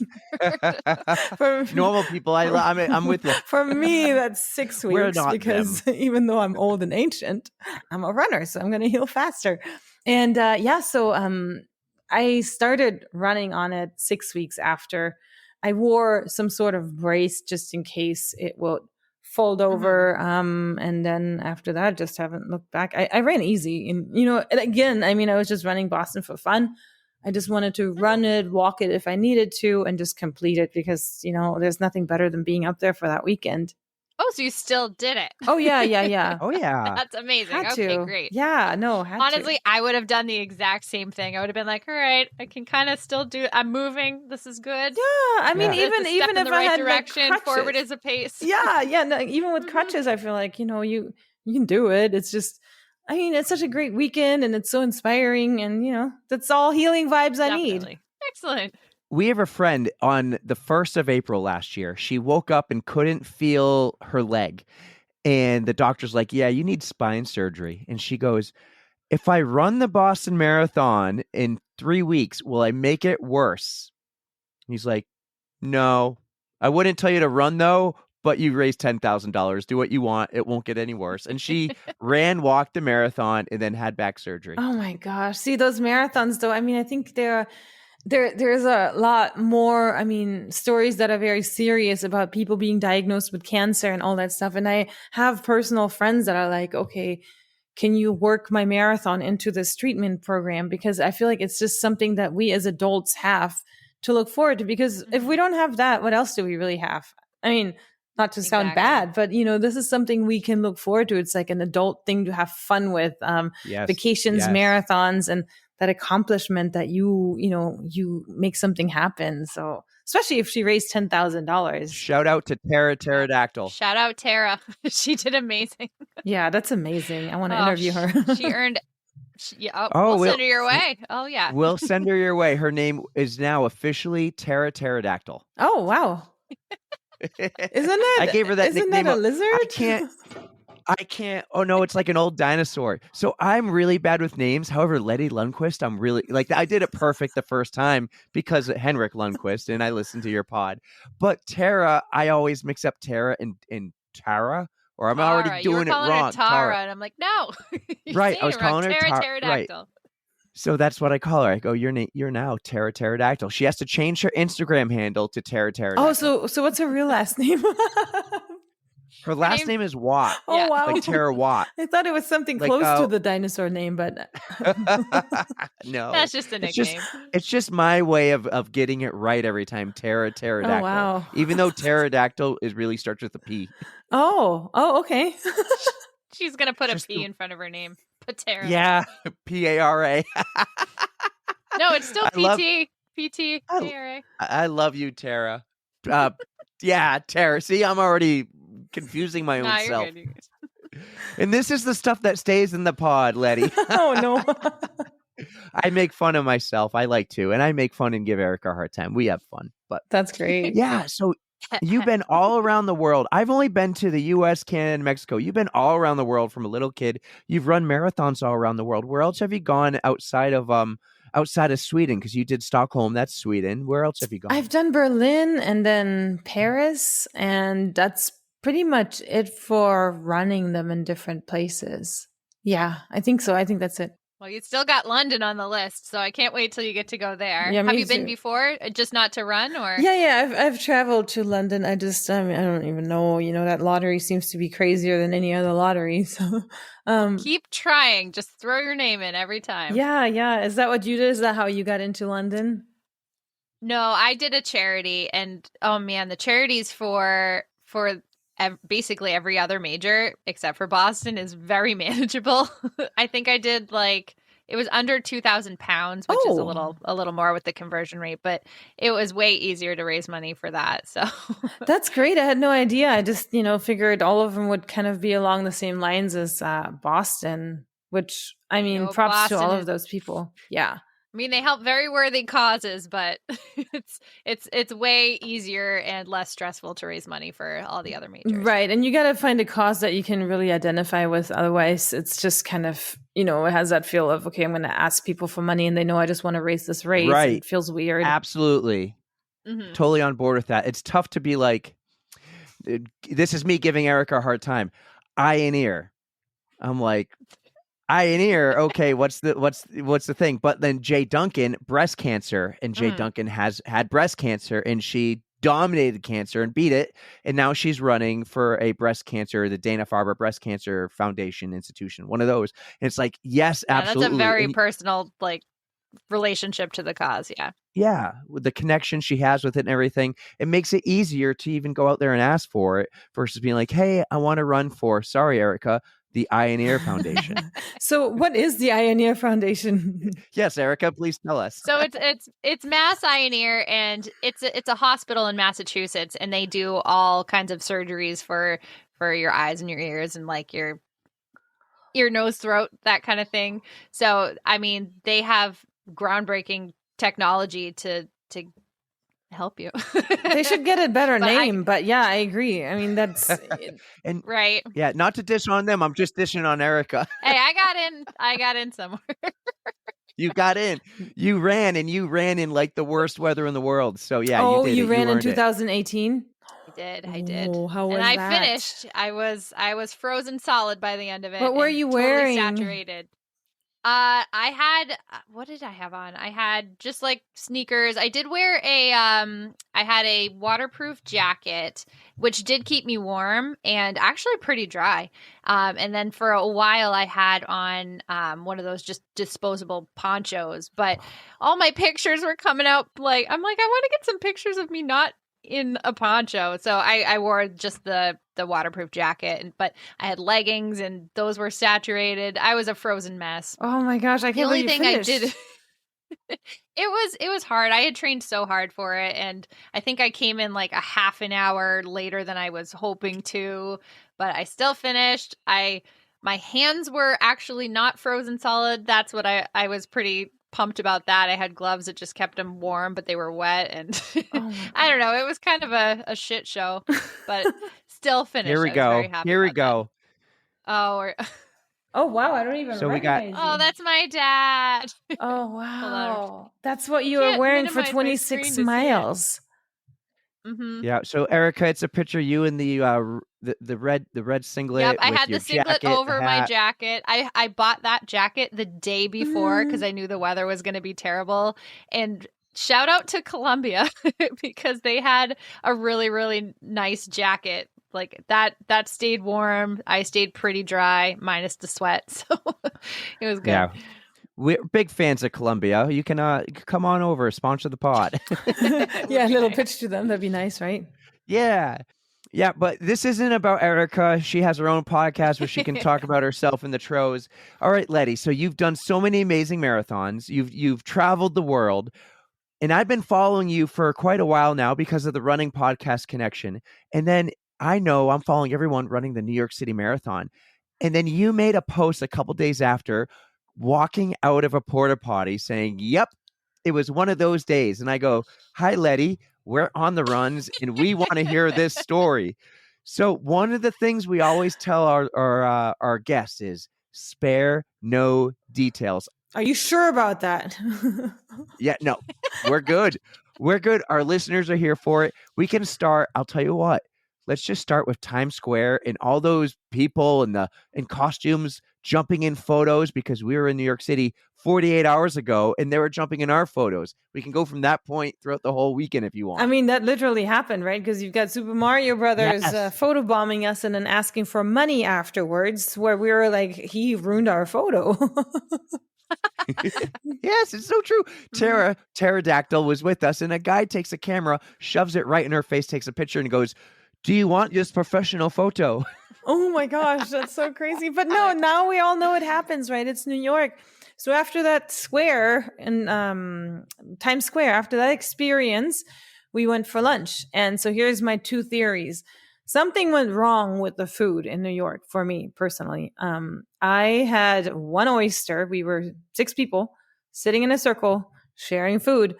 For normal people, I'm with you. For me, that's 6 weeks. We're not because even though I'm old and ancient, I'm a runner. So I'm going to heal faster. And so I started running on it 6 weeks after. I wore some sort of brace just in case it will fold over. And then after that, just haven't looked back. I ran easy. And, and again, I mean, I was just running Boston for fun. I just wanted to run it, walk it if I needed to, and just complete it because, there's nothing better than being up there for that weekend. Oh, so you still did it. Oh, yeah. Oh, yeah. That's amazing. Had Okay, to. great. Yeah, no, had Honestly, to. I would have done the exact same thing. I would have been like, all right, I can kind of still do it. I'm moving. This is good. Yeah, I mean, Yeah. It's a step even in if the I right had direction, like forward crutches. is a pace. Yeah, no, even with crutches, I feel like, you can do it. It's just, I mean, it's such a great weekend and it's so inspiring and, that's all healing vibes I need. Definitely. Excellent. We have a friend on the 1st of April last year. She woke up and couldn't feel her leg. And the doctor's like, yeah, you need spine surgery. And she goes, if I run the Boston Marathon in 3 weeks, will I make it worse? And he's like, no, I wouldn't tell you to run though, but you raised $10,000. Do what you want. It won't get any worse. And she walked the marathon and then had back surgery. Oh my gosh. See those marathons though. I mean, I think there's a lot more, I mean, stories that are very serious about people being diagnosed with cancer and all that stuff. And I have personal friends that are like, okay, can you work my marathon into this treatment program? Because I feel like it's just something that we as adults have to look forward to. Because if we don't have that, what else do we really have? I mean, not to sound bad, but this is something we can look forward to. It's like an adult thing to have fun with, vacations, marathons, and that accomplishment that you make something happen. So especially if she raised $10,000. Shout out to Tara Pterodactyl. Shout out Tara. She did amazing. Yeah, that's amazing. I want to interview her. She earned. We'll send her your way. Oh yeah, we'll send her your way. Her name is now officially Tara Pterodactyl. Oh wow. Isn't that? I gave her that isn't nickname. That a lizard? I can't. Oh no, it's like an old dinosaur. So I'm really bad with names. However, Letty Lundquist, I'm really like, I did it perfect the first time because of Henrik Lundquist, and I listened to your pod. But Tara, I always mix up Tara and Tara, or I'm already doing it wrong. Her Tara, and I'm like, no. Right, I was calling her Tara Tara. Pterodactyl. Right. So that's what I call her. I go, you're now Tara Pterodactyl. She has to change her Instagram handle to Tara Pterodactyl. Oh, so what's her real last name? Her last name is Watt. Oh, yeah. Wow. Like Tara Watt. I thought it was something like, close to the dinosaur name, but no. That's just a nickname. It's just my way of getting it right every time. Tara Pterodactyl. Oh, wow. Even though pterodactyl really starts with a P. Oh, okay. She's going to put a P in front of her name. Patera. Yeah, P-A-R-A. No, it's still P-T. P-T. P-A-R-A. I love you, Tara. Yeah, Tara. See, I'm already confusing my own self. You're good. And this is the stuff that stays in the pod, Letty. Oh, no. I make fun of myself. I like to. And I make fun and give Erica a hard time. We have fun. But that's great. Yeah, so you've been all around the world. I've only been to the U.S., Canada, and Mexico. You've been all around the world from a little kid. You've run marathons all around the world. Where else have you gone outside of Sweden? Because you did Stockholm. That's Sweden. Where else have you gone? I've done Berlin and then Paris, and that's pretty much it for running them in different places. Yeah, I think so. I think that's it. Well, you still got London on the list, so I can't wait till you get to go there. Yeah, have you been before, just not to run, or? Yeah. I've traveled to London. I don't even know. That lottery seems to be crazier than any other lottery. So, keep trying. Just throw your name in every time. Yeah. Is that what you did? Is that how you got into London? No, I did a charity, and oh man, the charities for basically every other major except for Boston is very manageable. I think I did it was under £2,000, which is a little more with the conversion rate, but it was way easier to raise money for that. So that's great. I had no idea. I just figured all of them would kind of be along the same lines as Boston, which I mean, props Boston to all of those people. Yeah. I mean, they help very worthy causes, but it's way easier and less stressful to raise money for all the other majors. Right. And you got to find a cause that you can really identify with. Otherwise, it's just kind of, it has that feel of, okay, I'm going to ask people for money and they know I just want to raise this raise. Right. It feels weird. Absolutely. Mm-hmm. Totally on board with that. It's tough to be like, this is me giving Erica a hard time. Eye and ear. I'm like, eye and ear. Okay, what's the thing? But then Jay Duncan, breast cancer, and Jay Duncan has had breast cancer, and she dominated cancer and beat it. And now she's running for a breast cancer, the Dana-Farber Breast Cancer Foundation Institution, one of those. And it's like, yes, Yeah, that's a absolutely. very And personal like relationship to the cause. Yeah. yeah, with the connection she has with it and everything, it makes it easier to even go out there and ask for it versus being like, hey, I want to run for, sorry, Erica, the Eye and Ear Foundation. So what is the Eye and Ear Foundation? Yes, Erica, please tell us. So it's Mass Eye and Ear, and it's a hospital in Massachusetts, and they do all kinds of surgeries for your eyes and your ears and like your ear, nose, throat, that kind of thing. So I mean, they have groundbreaking technology to help you. They should get a better But name, but yeah, I agree. I mean, that's And right. yeah, not to dish on them. I'm just dishing on Erica. Hey, I got in somewhere. You got in. You ran in like the worst weather in the world. So yeah, oh, you did you it. ran in earned it. 2018? I did. Oh, how was And I that? finished. I was frozen solid by the end of it. What were and you totally wearing? Saturated. I had what did I have on? I had just like sneakers. I did wear I had a waterproof jacket, which did keep me warm and actually pretty dry. And then for a while I had on one of those just disposable ponchos, but all my pictures were coming out like I'm like I want to get some pictures of me not in a poncho. So I wore just the waterproof jacket, but I had leggings and those were saturated. I was a frozen mess. Oh my gosh, I The can't only believe you thing I finished. did it was hard. I had trained so hard for it, and I think I came in like a half an hour later than I was hoping to, but I still finished. My hands were actually not frozen solid. That's what I was pretty pumped about that. I had gloves that just kept them warm, but they were wet, and I don't know. It was kind of a shit show, but still finished. Here we I was go. very happy Here we about that. go. Oh, Oh wow, I don't even So we got- recognize oh, you. that's my dad. Oh wow. That's what you were can't wearing for minimize my 26 screen to see it. miles. Mm-hmm. Yeah. So Erica, it's a picture of you in the red singlet. Yep, I with had your the singlet jacket, over my hat. jacket. I bought that jacket the day before because I knew the weather was going to be terrible. And shout out to Colombia because they had a really, really nice jacket. Like that stayed warm. I stayed pretty dry, minus the sweat. So it was good. Yeah. We're big fans of Colombia. You can come on over, sponsor the pod. Yeah, a little pitch to them. That'd be nice, right? Yeah. Yeah, but this isn't about Erica. She has her own podcast where she can talk about herself in the tros. All right, Letty. So you've done so many amazing marathons. You've traveled the world. And I've been following you for quite a while now because of the running podcast connection. And then I know I'm following everyone running the New York City Marathon. And then you made a post a couple days after walking out of a porta potty saying, yep, it was one of those days. And I go, hi, Letty, we're on the runs and we want to hear this story. So one of the things we always tell our guests is spare no details. Are you sure about that? Yeah, no, we're good. We're good. Our listeners are here for it. We can start. I'll tell you what. Let's just start with Times Square and all those people in costumes jumping in photos because we were in New York City 48 hours ago and they were jumping in our photos. We can go from that point throughout the whole weekend if you want. I mean, that literally happened, right? Because you've got Super Mario Brothers Yes. photobombing us and then asking for money afterwards, where we were like, he ruined our photo. Yes, it's so true. Pterodactyl was with us and a guy takes a camera, shoves it right in her face, takes a picture and goes, do you want this professional photo? Oh my gosh, that's so crazy. But no, now we all know it happens, right? It's New York. So after that square in Times Square, after that experience, we went for lunch. And so here's my two theories. Something went wrong with the food in New York for me personally. I had one oyster. We were 6 people sitting in a circle sharing food.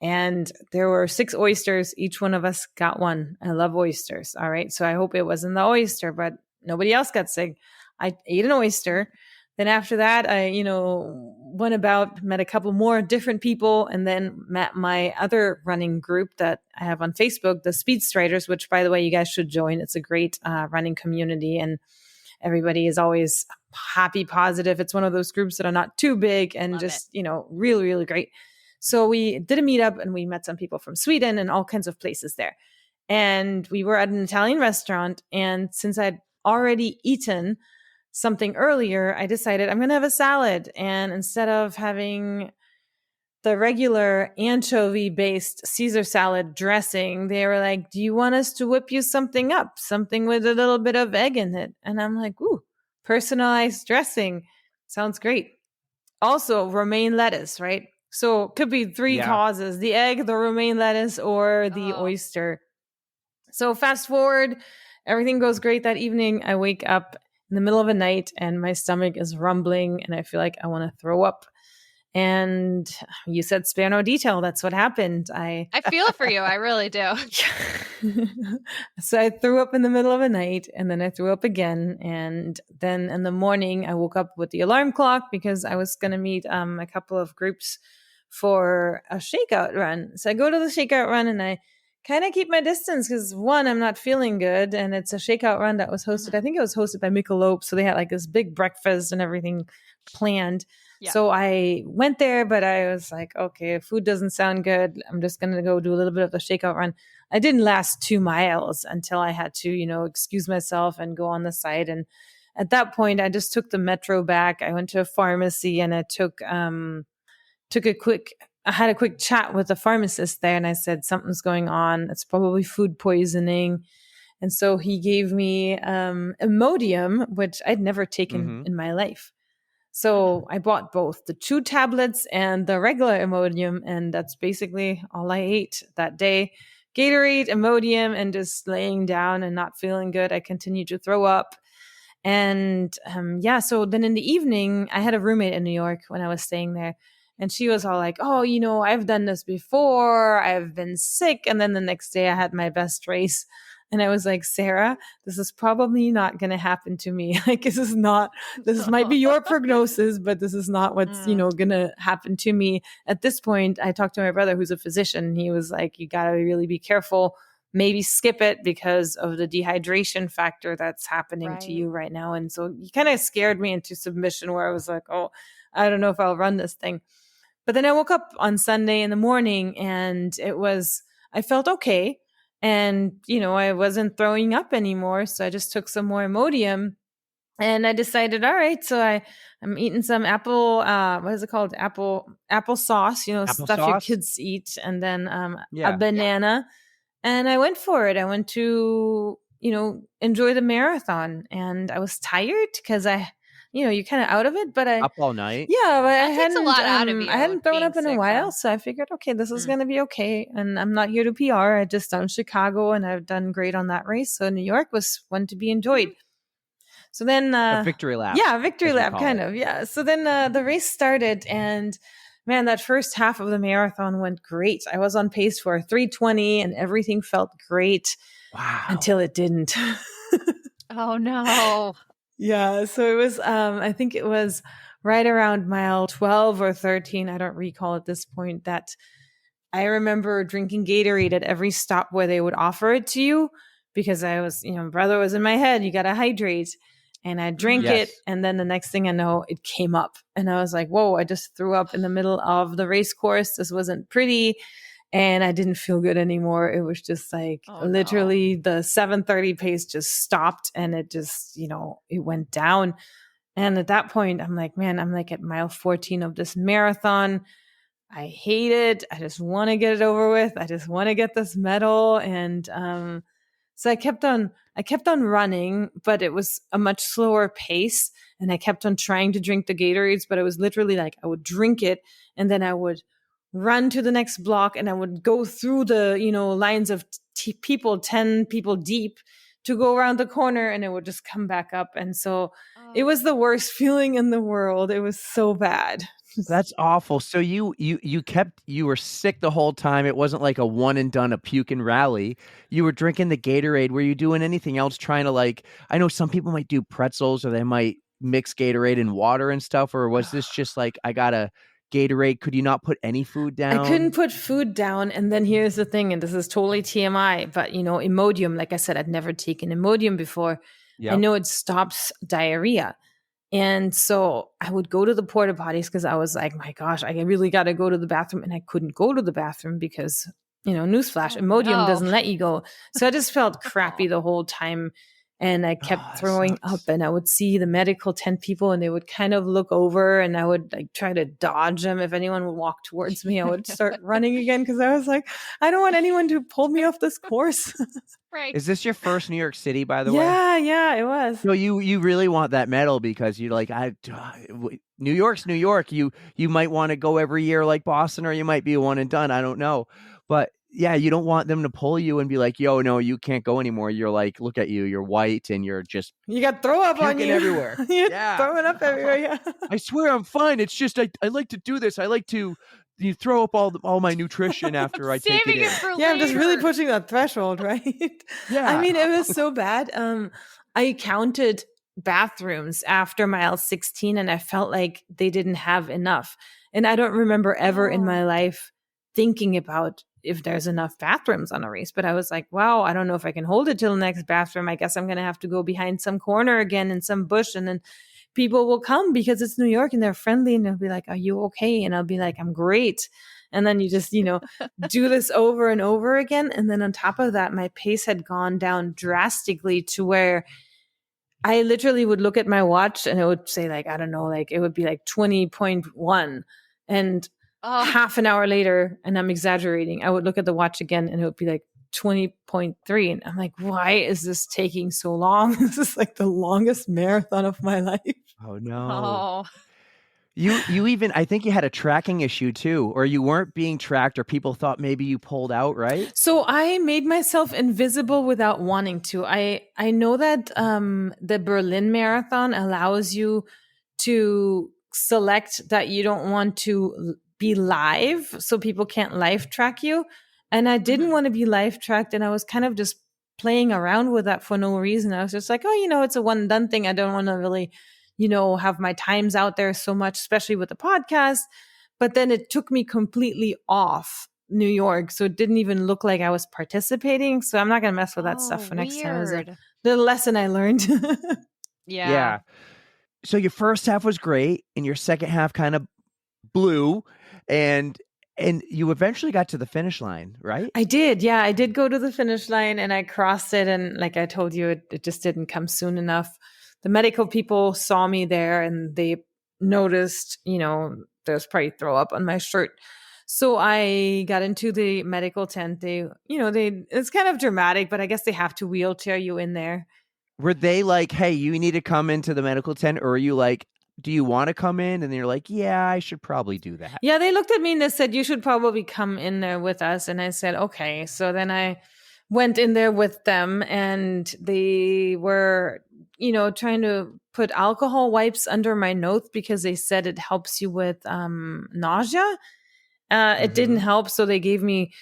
And there were 6 oysters. Each one of us got one. I love oysters. All right. So I hope it wasn't the oyster, but nobody else got sick. I ate an oyster. Then after that, I, went about, met a couple more different people, and then met my other running group that I have on Facebook, the Speed Striders, which, by the way, you guys should join. It's a great running community, and everybody is always happy, positive. It's one of those groups that are not too big and Love just, really, really great. So we did a meetup and we met some people from Sweden and all kinds of places there. And we were at an Italian restaurant. And since I'd already eaten something earlier, I decided I'm going to have a salad. And instead of having the regular anchovy-based Caesar salad dressing, they were like, do you want us to whip you something up? Something with a little bit of egg in it. And I'm like, ooh, personalized dressing. Sounds great. Also, romaine lettuce, right? So could be three Yeah. causes: the egg, the romaine lettuce, or the oyster. So fast forward, everything goes great that evening. I wake up in the middle of the night and my stomach is rumbling and I feel like I want to throw up. And you said spare no detail. That's what happened. I feel it for you. I really do. So I threw up in the middle of the night and then I threw up again. And then in the morning, I woke up with the alarm clock because I was going to meet a couple of groups for a shakeout run. So I go to the shakeout run and I kind of keep my distance because one, I'm not feeling good. And it's a shakeout run that was hosted. I think it was hosted by Michelob. So they had like this big breakfast and everything planned. Yeah. So I went there, but I was like, okay, food doesn't sound good. I'm just going to go do a little bit of the shakeout run. I didn't last 2 miles until I had to, excuse myself and go on the side. And at that point, I just took the metro back. I went to a pharmacy and I had a quick chat with the pharmacist there. And I said, something's going on. It's probably food poisoning. And so he gave me Imodium, which I'd never taken in my life. So I bought both the chew tablets and the regular Imodium, and that's basically all I ate that day. Gatorade, Imodium, and just laying down and not feeling good. I continued to throw up. And so then in the evening, I had a roommate in New York when I was staying there. And she was all like, oh, I've done this before. I've been sick. And then the next day I had my best race. And I was like, Sarah, this is probably not going to happen to me. Like, this might be your prognosis, but this is not what's, going to happen to me. At this point, I talked to my brother, who's a physician. He was like, you got to really be careful. Maybe skip it because of the dehydration factor that's happening to you right now. And so he kind of scared me into submission where I was like, oh, I don't know if I'll run this thing. But then I woke up on Sunday in the morning and I felt okay. And, I wasn't throwing up anymore. So I just took some more Imodium and I decided, all right, so I'm eating some apple, what is it called? Apple sauce, stuff your kids eat. And then a banana. And I went for it. I went to, enjoy the marathon. And I was tired because you're kind of out of it, but up all night. Yeah, but that takes a lot out of you. I hadn't thrown up in a while, though. so I figured, okay, this is going to be okay. And I'm not here to PR. I just done Chicago, and I've done great on that race. So New York was one to be enjoyed. So then, a victory lap. Yeah, victory lap, kind of. Yeah. So then the race started, and man, that first half of the marathon went great. I was on pace for 3:20, and everything felt great. Wow. Until it didn't. Oh no. Yeah, so it was, I think it was right around mile 12 or 13, I don't recall at this point, that I remember drinking Gatorade at every stop where they would offer it to you because I was, brother was in my head, you got to hydrate. And I drank it, and then the next thing I know, it came up. And I was like, whoa, I just threw up in the middle of the race course. This wasn't pretty. And I didn't feel good anymore. It was just like literally the 7:30 pace just stopped and it just, it went down. And at that point, I'm like, man, I'm like at mile 14 of this marathon. I hate it. I just want to get it over with. I just want to get this medal. And so I kept on running, but it was a much slower pace. And I kept on trying to drink the Gatorades, but it was literally like I would drink it and then I would run to the next block and I would go through the, lines of people, 10 people deep to go around the corner and it would just come back up. And so it was the worst feeling in the world. It was so bad. That's awful. So you were sick the whole time. It wasn't like a one and done, a puke and rally. You were drinking the Gatorade. Were you doing anything else trying to I know some people might do pretzels or they might mix Gatorade and water and stuff. Or was this just like, I got a Gatorade? Could you not put any food down? I couldn't put food down. And then here's the thing, and this is totally TMI, but Imodium, like I said, I'd never taken Imodium before. Yep. I know it stops diarrhea. And so I would go to the porta potties because I was like, my gosh, I really got to go to the bathroom. And I couldn't go to the bathroom because, newsflash, Oh, Imodium no. doesn't let you go. So I just felt crappy the whole time. And I kept that throwing sucks. up, and I would see the medical tent people and they would kind of look over, and I would like try to dodge them. If anyone would walk towards me, I would start running again because I was like, I don't want anyone to pull me off this course. Right. Is this your first New York City, by the way? Yeah, it was. No, you really want that medal because you're like, New York's New York. You might want to go every year like Boston, or you might be a one and done. I don't know. But yeah, you don't want them to pull you and be like, yo, no, you can't go anymore. You're like, look at you. You're white and you're just You got throw up on puking you everywhere. You're Yeah. throwing up everywhere. Yeah. I swear I'm fine. It's just I like to do this. I like to throw up all my nutrition after I take it Saving in. it for Yeah, I'm just really later. pushing that threshold, right? Yeah. I mean, it was so bad. I counted bathrooms after mile 16 and I felt like they didn't have enough. And I don't remember ever in Oh. my life thinking about if there's enough bathrooms on a race. But I was like, wow, I don't know if I can hold it till the next bathroom. I guess I'm going to have to go behind some corner again in some bush, and then people will come because it's New York and they're friendly, and they'll be like, are you okay? And I'll be like, I'm great. And then you just, do this over and over again. And then on top of that, my pace had gone down drastically to where I literally would look at my watch and it would say like, I don't know, like it would be like 20.1. And Oh, half an hour later, and I'm exaggerating, I would look at the watch again and it would be like 20.3. And I'm like, why is this taking so long? This is like the longest marathon of my life. Oh no. oh. You even, I think you had a tracking issue too, or you weren't being tracked, or people thought maybe you pulled out, right? So I made myself invisible without wanting to. I know that the Berlin Marathon allows you to select that you don't want to be live, so people can't live track you. And I didn't want to be live tracked, and I was kind of just playing around with that for no reason. I was just like, oh, it's a one and done thing. I don't want to really, have my times out there so much, especially with the podcast. But then it took me completely off New York. So it didn't even look like I was participating. So I'm not going to mess with that stuff for next time. It was a Weird. little lesson I learned. Yeah. So your first half was great, and your second half kind of blew, and you eventually got to the finish line, right? I did. Yeah, I did go to the finish line and I crossed it. And like I told you, it just didn't come soon enough. The medical people saw me there and they noticed, there's probably throw up on my shirt. So I got into the medical tent. It's kind of dramatic, but I guess they have to wheelchair you in there. Were they like, hey, you need to come into the medical tent, or are you like, do you want to come in? And you're like, yeah, I should probably do that. Yeah, they looked at me and they said, you should probably come in there with us. And I said, okay. So then I went in there with them, and they were, trying to put alcohol wipes under my nose because they said it helps you with nausea. It didn't help. So they gave me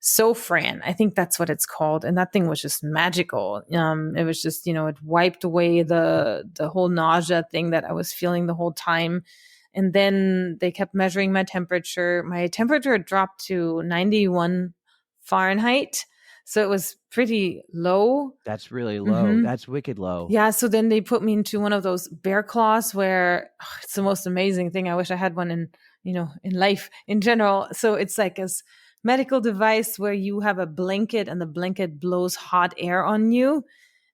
Sofran. I think that's what it's called. And that thing was just magical. It was just, it wiped away the whole nausea thing that I was feeling the whole time. And then they kept measuring my temperature. My temperature dropped to 91 Fahrenheit. So it was pretty low. That's really low. Mhm. That's wicked low. Yeah. So then they put me into one of those bear claws where it's the most amazing thing. I wish I had one in life in general. So it's like this medical device where you have a blanket and the blanket blows hot air on you.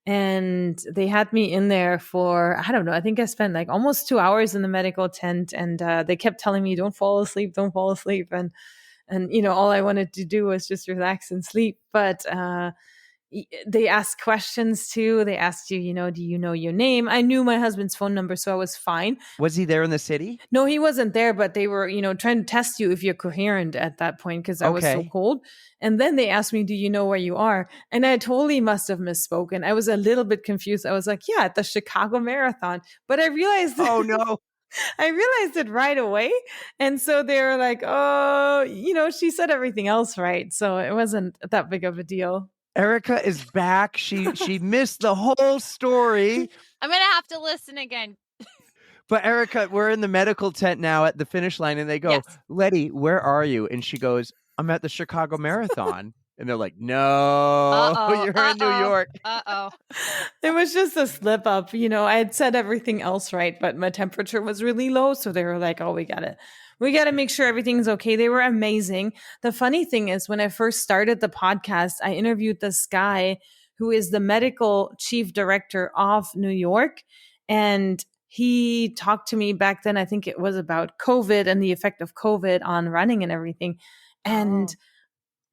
And they had me in there for, I don't know, I think I spent like almost 2 hours in the medical tent, and they kept telling me, don't fall asleep. And all I wanted to do was just relax and sleep. But they asked questions too. They asked you, do you know your name? I knew my husband's phone number, so I was fine. Was he there in the city? No, he wasn't there, but they were, trying to test you if you're coherent at that point because I was so Okay. cold. And then they asked me, do you know where you are? And I totally must have misspoken. I was a little bit confused. I was like, yeah, at the Chicago Marathon. But I realized Oh no. I realized it right away. And so they were like, oh, she said everything else right. So it wasn't that big of a deal. Erica is back. She missed the whole story. I'm going to have to listen again. But Erica, we're in the medical tent now at the finish line, and they go, Yes. Letty, where are you? And she goes, I'm at the Chicago Marathon. And they're like, no, Uh-oh, you're in New York. Uh-oh. It was just a slip up. I had said everything else right, but my temperature was really low. So they were like, oh, we gotta make sure everything's okay. They were amazing. The funny thing is, when I first started the podcast, I interviewed this guy who is the medical chief director of New York. And he talked to me back then. I think it was about COVID and the effect of COVID on running and everything. And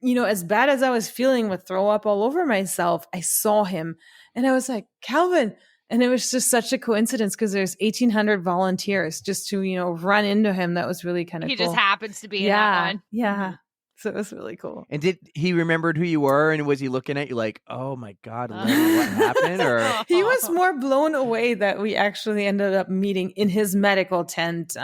as bad as I was feeling with throw up all over myself, I saw him and I was like, Calvin. And it was just such a coincidence because there's 1,800 volunteers just to, run into him. That was really kind of He cool. just happens to be in that one. Yeah. So it was really cool. And did he remembered who you were? And was he looking at you like, oh my God, Letty, what happened? Or He was more blown away that we actually ended up meeting in his medical tent.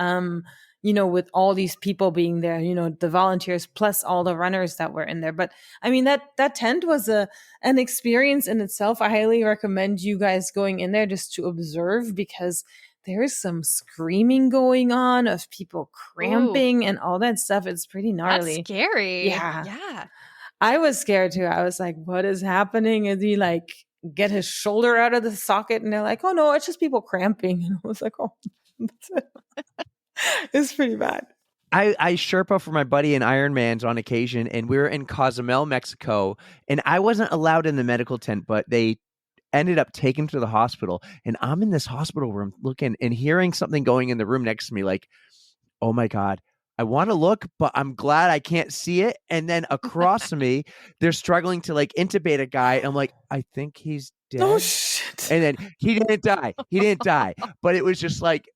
With all these people being there, the volunteers plus all the runners that were in there. But I mean, that tent was an experience in itself. I highly recommend you guys going in there just to observe, because there is some screaming going on of people cramping and all that stuff. It's pretty gnarly. That's scary. Yeah. I was scared too. I was like, what is happening? Is he like get his shoulder out of the socket? And they're like, oh no, it's just people cramping. And I was like, oh, that's it. It's pretty bad. I Sherpa for my buddy in Ironman's on occasion, and we were in Cozumel, Mexico, and I wasn't allowed in the medical tent, but they ended up taking me to the hospital, and I'm in this hospital room looking and hearing something going in the room next to me, like, oh my God, I want to look, but I'm glad I can't see it. And then across from me, they're struggling to like intubate a guy. I'm like, I think he's dead. Oh shit. And then he didn't die. He didn't die. But it was just like,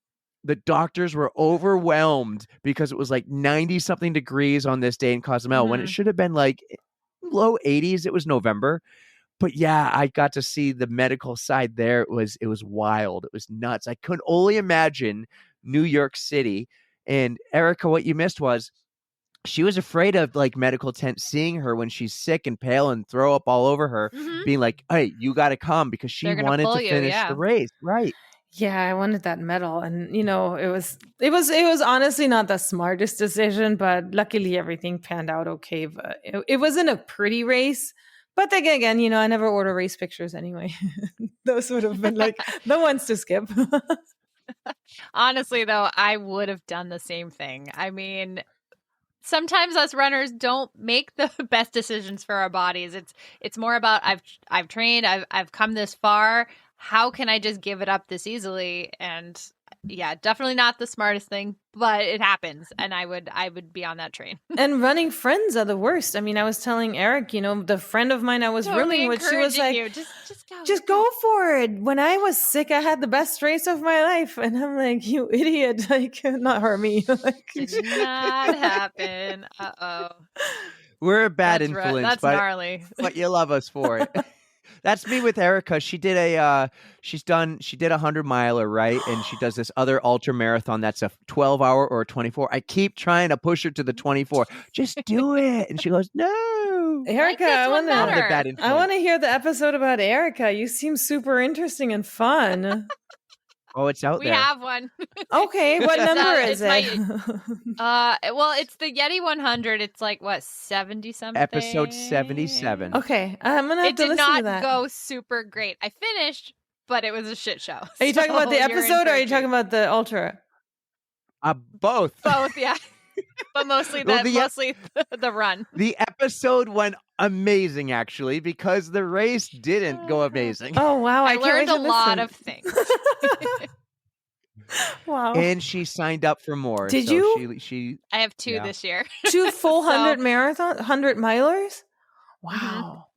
the doctors were overwhelmed because it was like 90 something degrees on this day in Cozumel when it should have been like low 80s. It was November. But yeah, I got to see the medical side there. It was wild. It was nuts. I could only imagine New York City. And Erica, what you missed was she was afraid of like medical tent seeing her when she's sick and pale and throw up all over her, being like, hey, you got to come, because she wanted to finish the race. Right. Yeah, I wanted that medal, and it was honestly not the smartest decision, but luckily everything panned out okay. But it wasn't a pretty race. But then again, I never order race pictures anyway. Those would have been like the ones to skip. Honestly, though, I would have done the same thing. I mean, sometimes us runners don't make the best decisions for our bodies. It's more about I've trained, I've come this far. How can I just give it up this easily? And yeah, definitely not the smartest thing, but it happens, and I would be on that train. And running friends are the worst. I mean, I was telling Eric, the friend of mine I was running with, she was like, just go for it. When I was sick, I had the best race of my life, and I'm like, you idiot! Like, not her, me. Like, did not happen. We're a bad influence. That's gnarly. But you love us for it. That's me with Erica. She did a 100-miler, right? And she does this other ultra marathon that's a 12-hour or a 24. I keep trying to push her to the 24. Just do it. And she goes, no. Erica, I want to hear the episode about Erica. You seem super interesting and fun. Oh, it's out there. We have one. Okay, what number is it? Well, it's the Yeti 100. It's like what, 70 something? Episode 77. Okay, I'm gonna have to listen to that. It did not go super great. I finished, but it was a shit show. Are you talking about the episode, or are you talking about the ultra? Both. Both, yeah. But mostly the run. The episode went amazing, actually, because the race didn't go amazing. Oh wow! I learned a lot of things. Wow! And she signed up for more. Did you? She. I have 2 this year. 2 full 100 milers. Wow!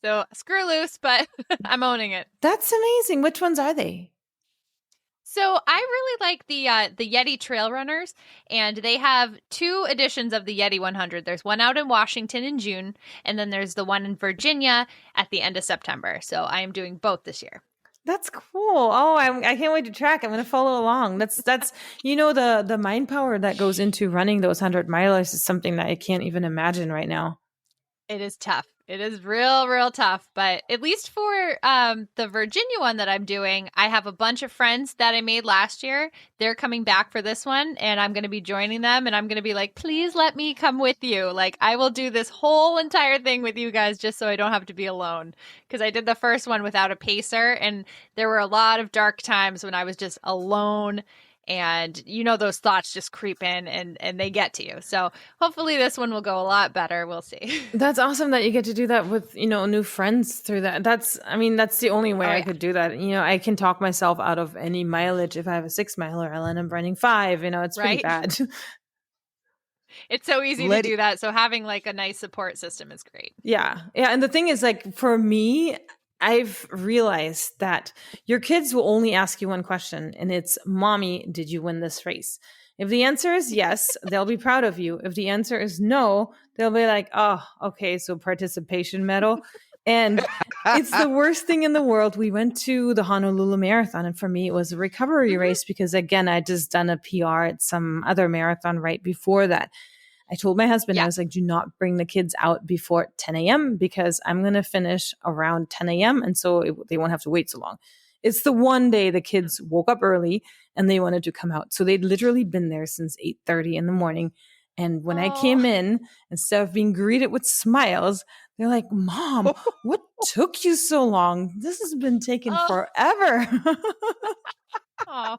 So screw loose, but I'm owning it. That's amazing. Which ones are they? So I really like the Yeti Trail Runners, and they have 2 editions of the Yeti 100. There's one out in Washington in June, and then there's the one in Virginia at the end of September. So I am doing both this year. That's cool. Oh, I can't wait to track. I'm going to follow along. That's the mind power that goes into running those 100 milers is something that I can't even imagine right now. It is tough. It is real tough, but at least for the Virginia one that I'm doing, I have a bunch of friends that I made last year. They're coming back for this one, and I'm going to be joining them, and I'm going to be like, please let me come with you. Like, I will do this whole entire thing with you guys just so I don't have to be alone. Because I did the first one without a pacer, and there were a lot of dark times when I was just alone. And those thoughts just creep in and they get to you. So hopefully this one will go a lot better. We'll see. That's awesome that you get to do that with, new friends through that. That's the only way I could do that. I can talk myself out of any mileage. If I have a 6 miler, I'll end up running 5, it's pretty bad. It's so easy to do that. So having like a nice support system is great. Yeah. Yeah. And the thing is, like, for me, I've realized that your kids will only ask you one question, and it's, Mommy, did you win this race? If the answer is yes, they'll be proud of you. If the answer is no, they'll be like, oh, okay, so participation medal. And it's the worst thing in the world. We went to the Honolulu Marathon, and for me, it was a recovery race because, again, I'd just done a PR at some other marathon right before that. I told my husband, I was like, do not bring the kids out before 10 a.m. because I'm going to finish around 10 a.m. And so they won't have to wait so long. It's the one day the kids woke up early and they wanted to come out. So they'd literally been there since 8:30 in the morning. And when I came in, instead of being greeted with smiles, they're like, Mom, what took you so long? This has been taking forever. Oh,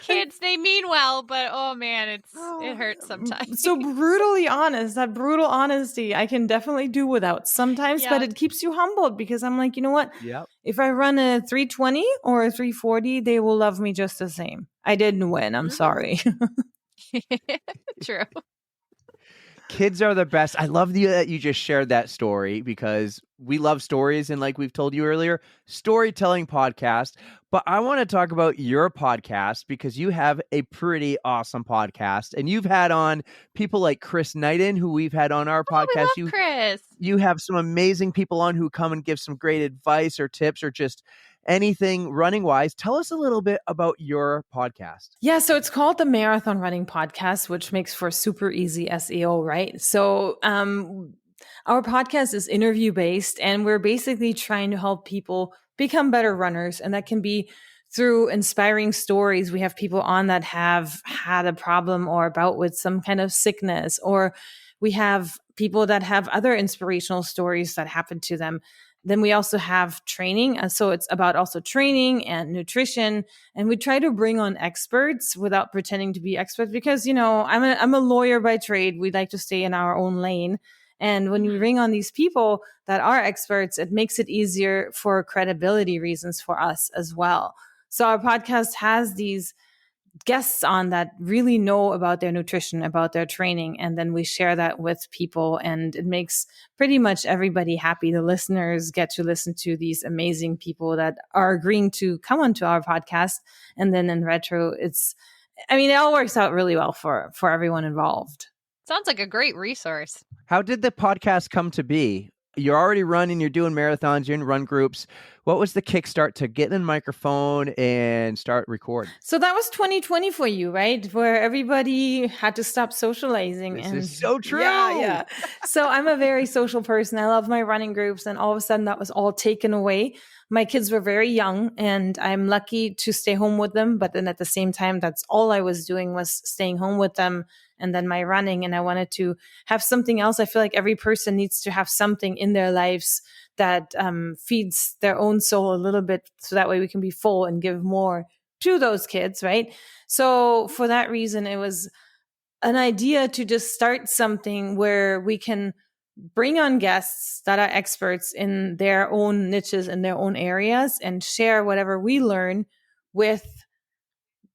kids, they mean well, but oh man, it hurts sometimes. So brutally honest, that brutal honesty, I can definitely do without sometimes, but it keeps you humbled because I'm like, you know what? Yep. If I run a 320 or a 340, they will love me just the same. I didn't win. I'm sorry. True. Kids are the best. I love that you just shared that story because we love stories. And like we've told you earlier, storytelling podcast. But I want to talk about your podcast because you have a pretty awesome podcast. And you've had on people like Chris Knighton, who we've had on our podcast. We love Chris. You have some amazing people on who come and give some great advice or tips or just anything running wise. Tell us a little bit about your podcast. Yeah, so it's called the Marathon Running Podcast, which makes for super easy SEO, right? So our podcast is interview based, and we're basically trying to help people become better runners. And that can be through inspiring stories. We have people on that have had a problem or a bout with some kind of sickness, or we have people that have other inspirational stories that happened to them. Then we also have training. So it's about also training and nutrition. And we try to bring on experts without pretending to be experts because, I'm a lawyer by trade. We like to stay in our own lane. And when we bring on these people that are experts, it makes it easier for credibility reasons for us as well. So our podcast has these guests on that really know about their nutrition, about their training, and then we share that with people, and it makes pretty much everybody happy. The listeners get to listen to these amazing people that are agreeing to come onto our podcast, and then in retro, it all works out really well for everyone involved. Sounds like a great resource. How did the podcast come to be? You're already running, you're doing marathons, you're in run groups. What was the kickstart to get in a microphone and start recording? So that was 2020 for you, right? Where everybody had to stop socializing. This is so true. Yeah. So I'm a very social person. I love my running groups. And all of a sudden that was all taken away. My kids were very young and I'm lucky to stay home with them. But then at the same time, that's all I was doing was staying home with them and then my running. And I wanted to have something else. I feel like every person needs to have something in their lives that feeds their own soul a little bit. So that way we can be full and give more to those kids, right? So for that reason, it was an idea to just start something where we can bring on guests that are experts in their own niches, in their own areas, and share whatever we learn with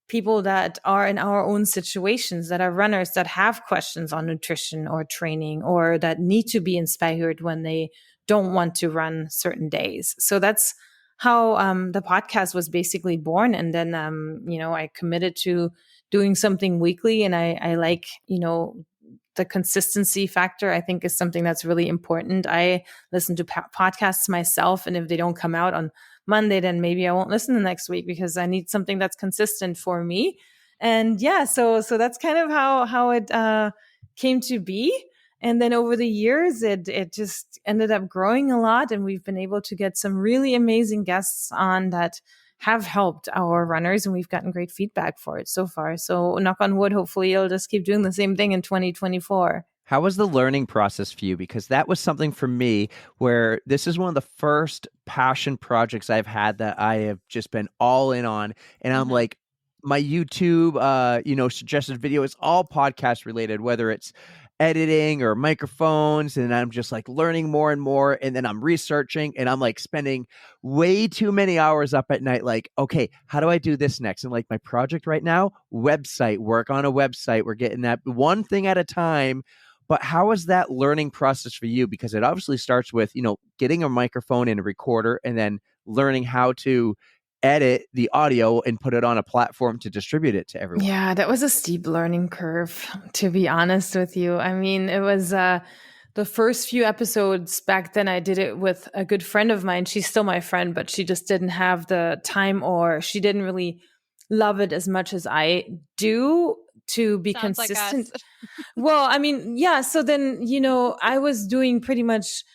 people that are in our own situations, that are runners that have questions on nutrition or training, or that need to be inspired when they don't want to run certain days. So that's how the podcast was basically born. And then, I committed to doing something weekly, and I like, the consistency factor, I think, is something that's really important. I listen to podcasts myself, and if they don't come out on Monday, then maybe I won't listen the next week because I need something that's consistent for me. And yeah, so that's kind of how it came to be. And then over the years, it just ended up growing a lot. And we've been able to get some really amazing guests on that have helped our runners. And we've gotten great feedback for it so far. So knock on wood, hopefully you'll just keep doing the same thing in 2024. How was the learning process for you? Because that was something for me where this is one of the first passion projects I've had that I have just been all in on. And I'm like, my YouTube, suggested video is all podcast related, whether it's editing or microphones. And I'm just like learning more and more. And then I'm researching and I'm like spending way too many hours up at night. Like, okay, how do I do this next? And like my project right now, website, work on a website. We're getting that one thing at a time. But how was that learning process for you? Because it obviously starts with, getting a microphone and a recorder and then learning how to edit the audio and put it on a platform to distribute it to everyone. Yeah, that was a steep learning curve, to be honest with you. I mean, it was the first few episodes back then. I did it with a good friend of mine. She's still my friend, but she just didn't have the time, or she didn't really love it as much as I do to be Sounds like consistent. us. Well, I mean, yeah. So then, I was doing pretty much,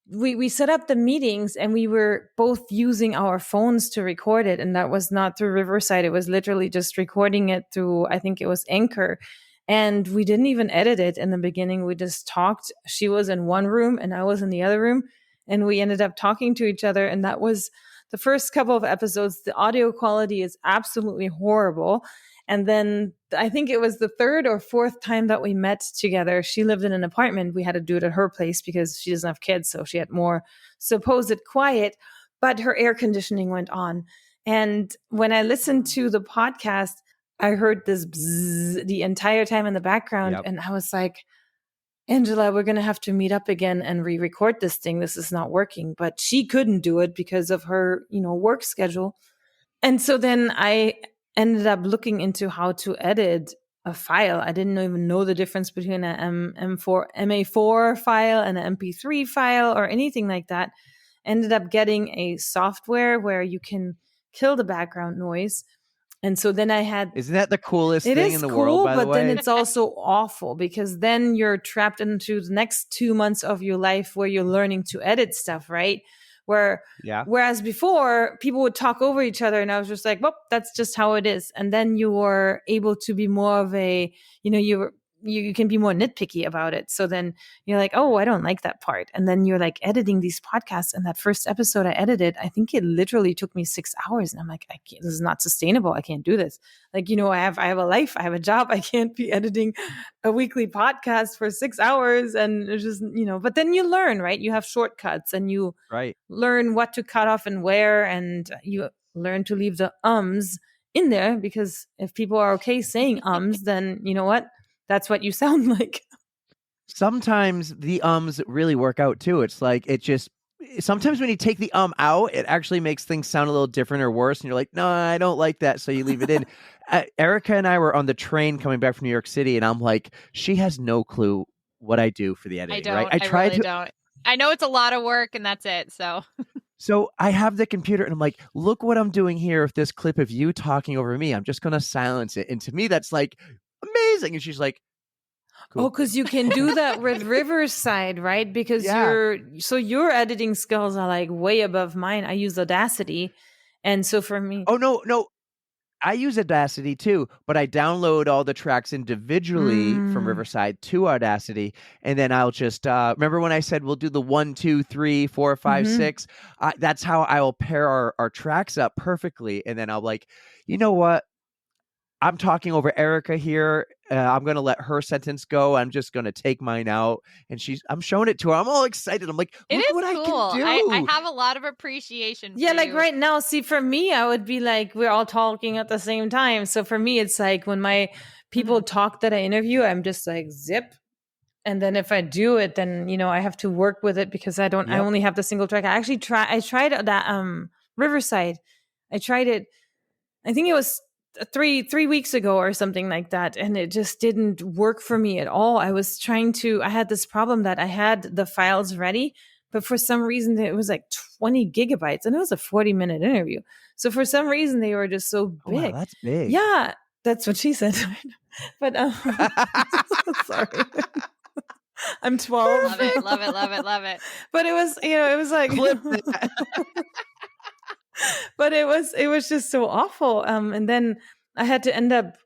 we set up the meetings and we were both using our phones to record it. And that was not through Riverside. It was literally just recording it through, I think it was Anchor. And we didn't even edit it in the beginning. We just talked. She was in one room and I was in the other room. And we ended up talking to each other. And that was the first couple of episodes. The audio quality is absolutely horrible. And then I think it was the third or fourth time that we met together. She lived in an apartment. We had to do it at her place because she doesn't have kids. So she had more supposed quiet, but her air conditioning went on. And when I listened to the podcast, I heard this bzzz the entire time in the background. Yep. And I was like, Angela, we're going to have to meet up again and re-record this thing. This is not working. But she couldn't do it because of her, work schedule. And so then I ended up looking into how to edit a file. I didn't even know the difference between an MA4 file and an MP3 file or anything like that. Ended up getting a software where you can kill the background noise. And so then I had... Isn't that the coolest It thing is in the cool, world, by the but way? then it's also awful because then you're trapped into the next 2 months of your life where you're learning to edit stuff, right? Whereas before people would talk over each other and I was just like, well, that's just how it is. And then you were able to be more of a, you can be more nitpicky about it. So then you're like, oh, I don't like that part. And then you're like editing these podcasts. And that first episode I edited, I think it literally took me 6 hours. And I'm like, this is not sustainable. I can't do this. Like, I have a life, I have a job. I can't be editing a weekly podcast for 6 hours. And it's just, but then you learn, right? You have shortcuts and you learn what to cut off and where, and you learn to leave the ums in there because if people are okay saying ums, then you know what? That's what you sound like. Sometimes the ums really work out too. It's like sometimes when you take the out, it actually makes things sound a little different or worse. And you're like, no, I don't like that. So you leave it in. Erica and I were on the train coming back from New York City, and I'm like, she has no clue what I do for the editing. I don't. Right? I really don't. I know it's a lot of work and that's it. So I have the computer and I'm like, look what I'm doing here with this clip of you talking over me. I'm just going to silence it. And to me, that's like amazing. And she's like, cool. Oh, because you can do that with Riverside, right? Because your editing skills are like way above mine. I use Audacity. And so for me... Oh, no. I use Audacity too, but I download all the tracks individually from Riverside to Audacity. And then I'll just, remember when I said we'll do the 1, 2, 3, 4, 5, 6? That's how I will pair our tracks up perfectly. And then I'll like, you know what? I'm talking over Erica here. I'm going to let her sentence go. I'm just going to take mine out. And I'm showing it to her. I'm all excited. I'm like, look what cool. I can do. I have a lot of appreciation. Yeah, like you. right now, see, for me, I would be like, we're all talking at the same time. So for me, it's like when my people talk that I interview, I'm just like zip. And then if I do it, then, I have to work with it because I only have the single track. I tried that Riverside. I tried it. I think it was 3 weeks ago or something like that. And it just didn't work for me at all. I had this problem that I had the files ready, but for some reason it was like 20 gigabytes and it was a 40-minute interview. So for some reason they were just so big. Oh, wow, that's big. Yeah, that's what she said. But sorry. I'm 12. Love it, love it, love it, love it. But it was, it was like, Clip that. but it was just so awful. And then I had to end up,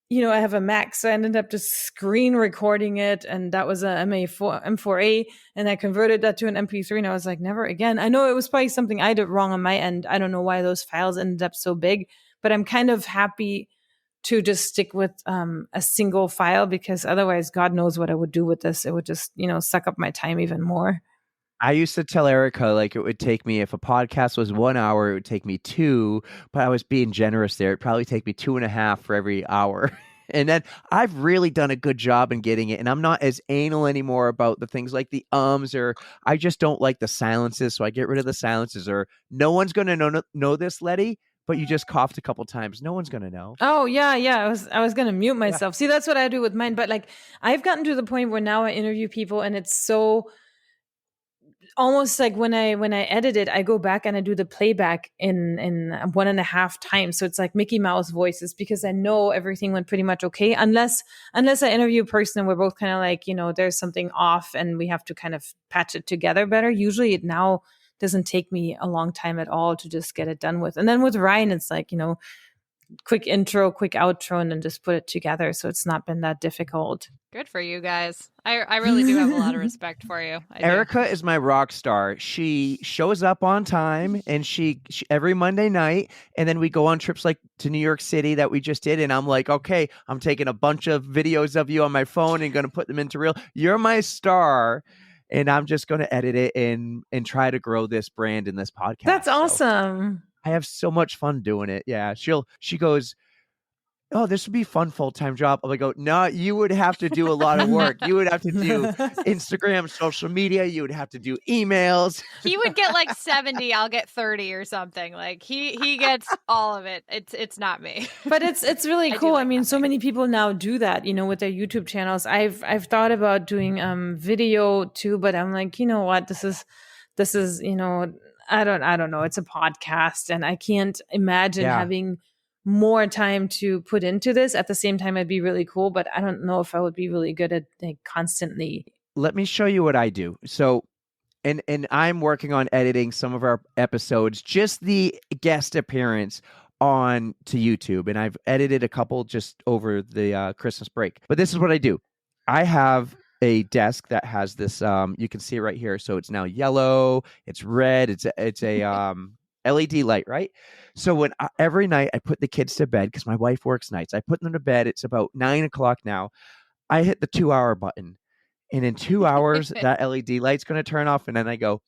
I have a Mac, so I ended up just screen recording it, and that was a M4A, and I converted that to an MP3, and I was like, never again. I know it was probably something I did wrong on my end. I don't know why those files ended up so big, but I'm kind of happy to just stick with a single file, because otherwise, God knows what I would do with this. It would just, suck up my time even more. I used to tell Erica, like, it would take me, if a podcast was 1 hour, it would take me 2, but I was being generous there. It'd probably take me 2.5 for every hour. And then I've really done a good job in getting it. And I'm not as anal anymore about the things like the ums, or I just don't like the silences. So I get rid of the silences, or no one's going to know this, Letty, but you just coughed a couple times. No one's going to know. Oh yeah. I was going to mute myself. See, that's what I do with mine. But like, I've gotten to the point where now I interview people, and it's so almost like when I edit it, I go back and I do the playback in 1.5 times. So it's like Mickey Mouse voices, because I know everything went pretty much okay. Unless I interview a person and we're both kind of like, there's something off and we have to kind of patch it together better. Usually it now doesn't take me a long time at all to just get it done with. And then with Ryan, it's like, quick intro, quick outro, and then just put it together. So it's not been that difficult. Good for you guys. I really do have a lot of respect for you. I do. Erica is my rock star. She shows up on time, and she every Monday night, and then we go on trips like to New York City that we just did. And I'm like, okay, I'm taking a bunch of videos of you on my phone and going to put them into reel. You're my star. And I'm just going to edit it and try to grow this brand in this podcast. That's awesome. I have so much fun doing it. Yeah. She goes, oh, this would be a fun full-time job. I'm like, no, you would have to do a lot of work. You would have to do Instagram, social media. You would have to do emails. He would get like 70. I'll get 30 or something. Like he gets all of it. It's not me. But it's really cool. I mean, so many people now do that, with their YouTube channels. I've thought about doing video too, but I'm like, you know what? This is, I don't know. It's a podcast, and I can't imagine having more time to put into this. At the same time, it'd be really cool, but I don't know if I would be really good at constantly. Let me show you what I do. So, and I'm working on editing some of our episodes, just the guest appearance on to YouTube. And I've edited a couple just over the Christmas break. But this is what I do. I have a desk that has this, you can see it right here. So it's now yellow, it's red, it's a LED light, right? So when every night I put the kids to bed, because my wife works nights, I put them to bed. It's about 9:00 now. I hit the 2-hour button, and in 2 hours, that LED light's going to turn off, and then I go,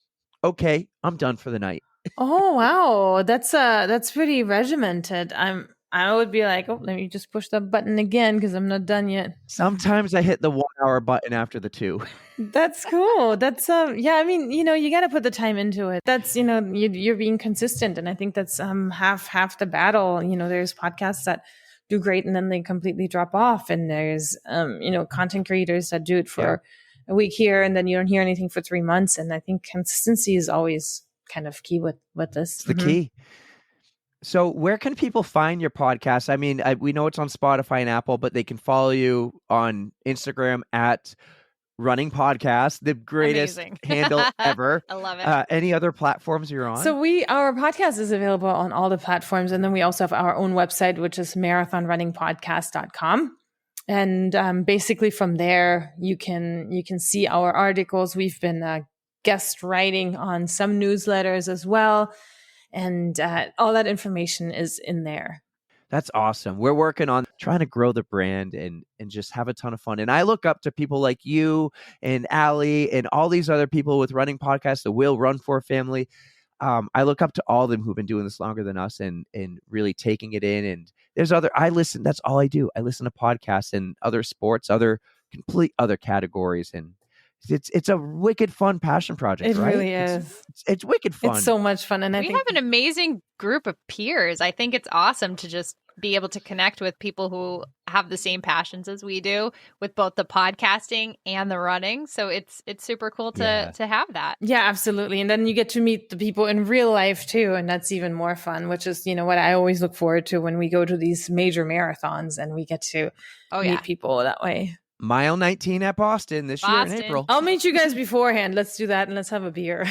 okay, I'm done for the night. Oh wow, that's pretty regimented. I would be like, oh, let me just push the button again because I'm not done yet. Sometimes I hit the 1-hour button after the 2. That's cool. That's yeah. I mean, you got to put the time into it. That's you're being consistent, and I think that's half the battle. There's podcasts that do great and then they completely drop off, and there's content creators that do it for a week here and then you don't hear anything for 3 months. And I think consistency is always kind of key with this. It's the key. So where can people find your podcast? I mean, we know it's on Spotify and Apple, but they can follow you on Instagram at Running Podcast, the greatest handle ever. I love it. Any other platforms you're on? So our podcast is available on all the platforms. And then we also have our own website, which is marathonrunningpodcast.com. And basically from there, you can see our articles. We've been guest writing on some newsletters as well. And all that information is in there. That's awesome. We're working on trying to grow the brand and just have a ton of fun. And I look up to people like you and Allie and all these other people with running podcasts, the Will Run For family. I look up to all of them who've been doing this longer than us and really taking it in. And I listen, that's all I do. I listen to podcasts and other sports, complete other categories. And it's a wicked fun passion project. It right? really is. It's wicked fun. It's so much fun. And we have an amazing group of peers. I think it's awesome to just be able to connect with people who have the same passions as we do with both the podcasting and the running. So it's super cool to have that. Yeah, absolutely. And then you get to meet the people in real life too. And that's even more fun, which is, what I always look forward to when we go to these major marathons and we get to meet people that way. Mile 19 at Boston this year in Boston. April. I'll meet you guys beforehand. Let's do that and let's have a beer.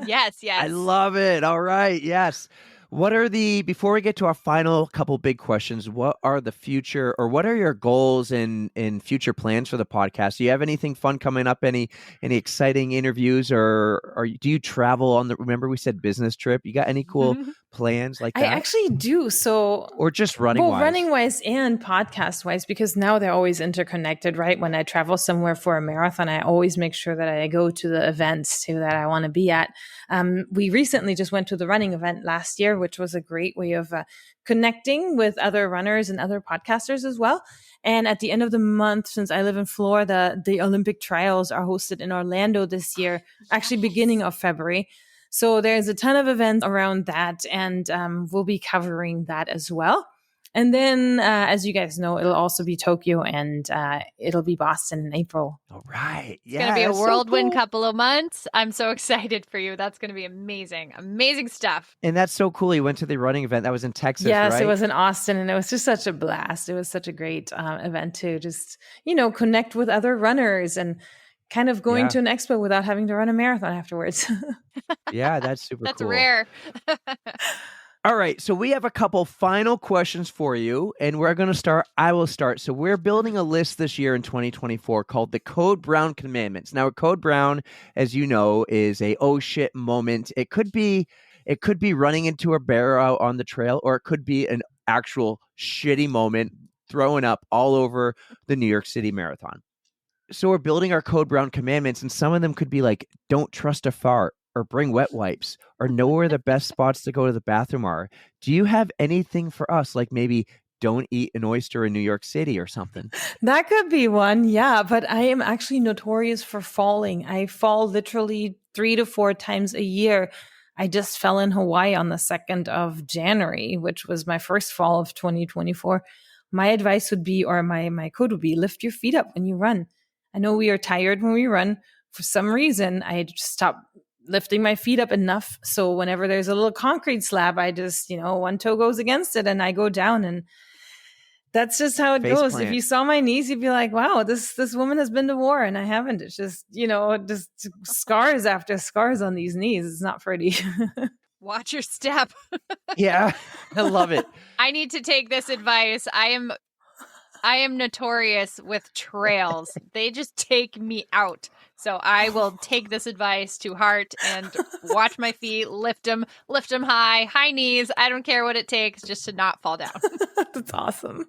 Yes. I love it. All right. Yes. Before we get to our final couple big questions, what are the future or what are your goals and future plans for the podcast? Do you have anything fun coming up? Any exciting interviews or do you travel remember we said business trip? You got any cool plans like that? I actually do. So, or just running wise? running wise and podcast wise, because now they're always interconnected, right? When I travel somewhere for a marathon, I always make sure that I go to the events too that I want to be at. We recently just went to the running event last year, which was a great way of connecting with other runners and other podcasters as well. And at the end of the month, since I live in Florida, the Olympic trials are hosted in Orlando this year, actually beginning of February. So there's a ton of events around that, and we'll be covering that as well. And then, as you guys know, it'll also be Tokyo and it'll be Boston in April. All right. It's going to be a whirlwind couple of months. I'm so excited for you. That's going to be amazing. Amazing stuff. And that's so cool. You went to the running event. That was in Texas, yes, right? It was in Austin, and it was just such a blast. It was such a great event to just, connect with other runners and kind of going to an expo without having to run a marathon afterwards. Yeah, that's super That's cool. rare. All right, so we have a couple final questions for you, and we're going to start. I will start. So we're building a list this year in 2024 called the Code Brown Commandments. Now, Code Brown, as you know, is a oh shit moment. It could be running into a bear out on the trail, or it could be an actual shitty moment throwing up all over the New York City Marathon. So we're building our Code Brown Commandments, and some of them could be like, don't trust a fart, or bring wet wipes, or know where the best spots to go to the bathroom are. Do you have anything for us, like maybe don't eat an oyster in New York City or something? That could be one, yeah. But I am actually notorious for falling. I fall literally 3 to 4 times a year. I just fell in Hawaii on the 2nd of January, which was my first fall of 2024. My advice would be, or my code would be, lift your feet up when you run. I know we are tired when we run. For some reason, I just stopped lifting my feet up enough. So whenever there's a little concrete slab, I just, one toe goes against it and I go down, and that's just how it goes. Plant. If you saw my knees, you'd be like, wow, this woman has been to war, and I haven't. It's just, just scars after scars on these knees. It's not pretty. Watch your step. Yeah, I love it. I need to take this advice. I am notorious with trails. They just take me out. So I will take this advice to heart and watch my feet, lift them high knees. I don't care what it takes, just to not fall down. That's awesome.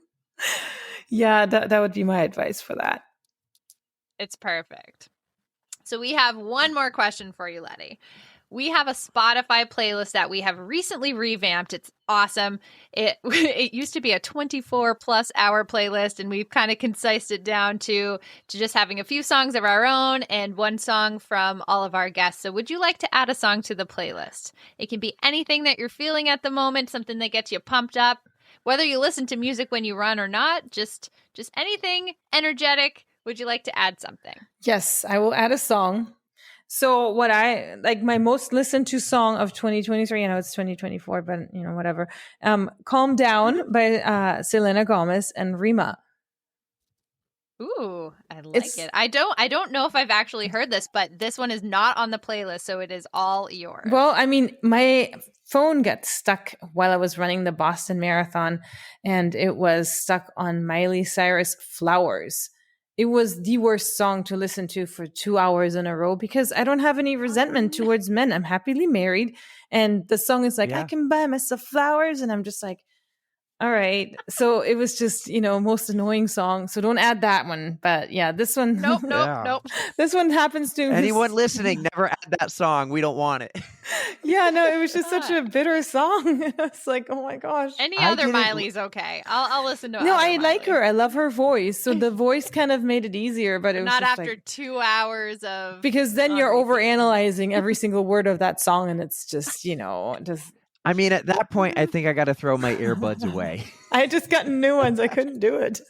Yeah, that would be my advice for that. It's perfect. So we have one more question for you, Letty. We have a Spotify playlist that we have recently revamped. It's awesome. It used to be a 24 plus hour playlist, and we've kind of concised it down to just having a few songs of our own and one song from all of our guests. So would you like to add a song to the playlist? It can be anything that you're feeling at the moment, something that gets you pumped up, whether you listen to music when you run or not, just anything energetic. Would you like to add something? Yes, I will add a song. So what I like, my most listened to song of 2023, I know it's 2024, but whatever. Calm Down by Selena Gomez and Rima. Ooh, I like it. I don't know if I've actually heard this, but this one is not on the playlist, so it is all yours. Well, I mean, my phone got stuck while I was running the Boston Marathon, and it was stuck on Miley Cyrus Flowers. It was the worst song to listen to for 2 hours in a row because I don't have any resentment towards men. I'm happily married. And the song is like, I can buy myself flowers. And I'm just like, all right. So it was just, most annoying song. So don't add that one. But yeah, this one. Nope. This one happens to anyone listening. Never add that song. We don't want it. Yeah, no, it was just such a bitter song. It's like, oh my gosh. Any other Miley's okay. I'll listen to it. No, I like her. I love her voice. So the voice kind of made it easier, but it was not just after 2 hours of. Because then you're overanalyzing every single word of that song, and it's just, just. I mean, at that point, I think I got to throw my earbuds away. I had just gotten new ones. I couldn't do it.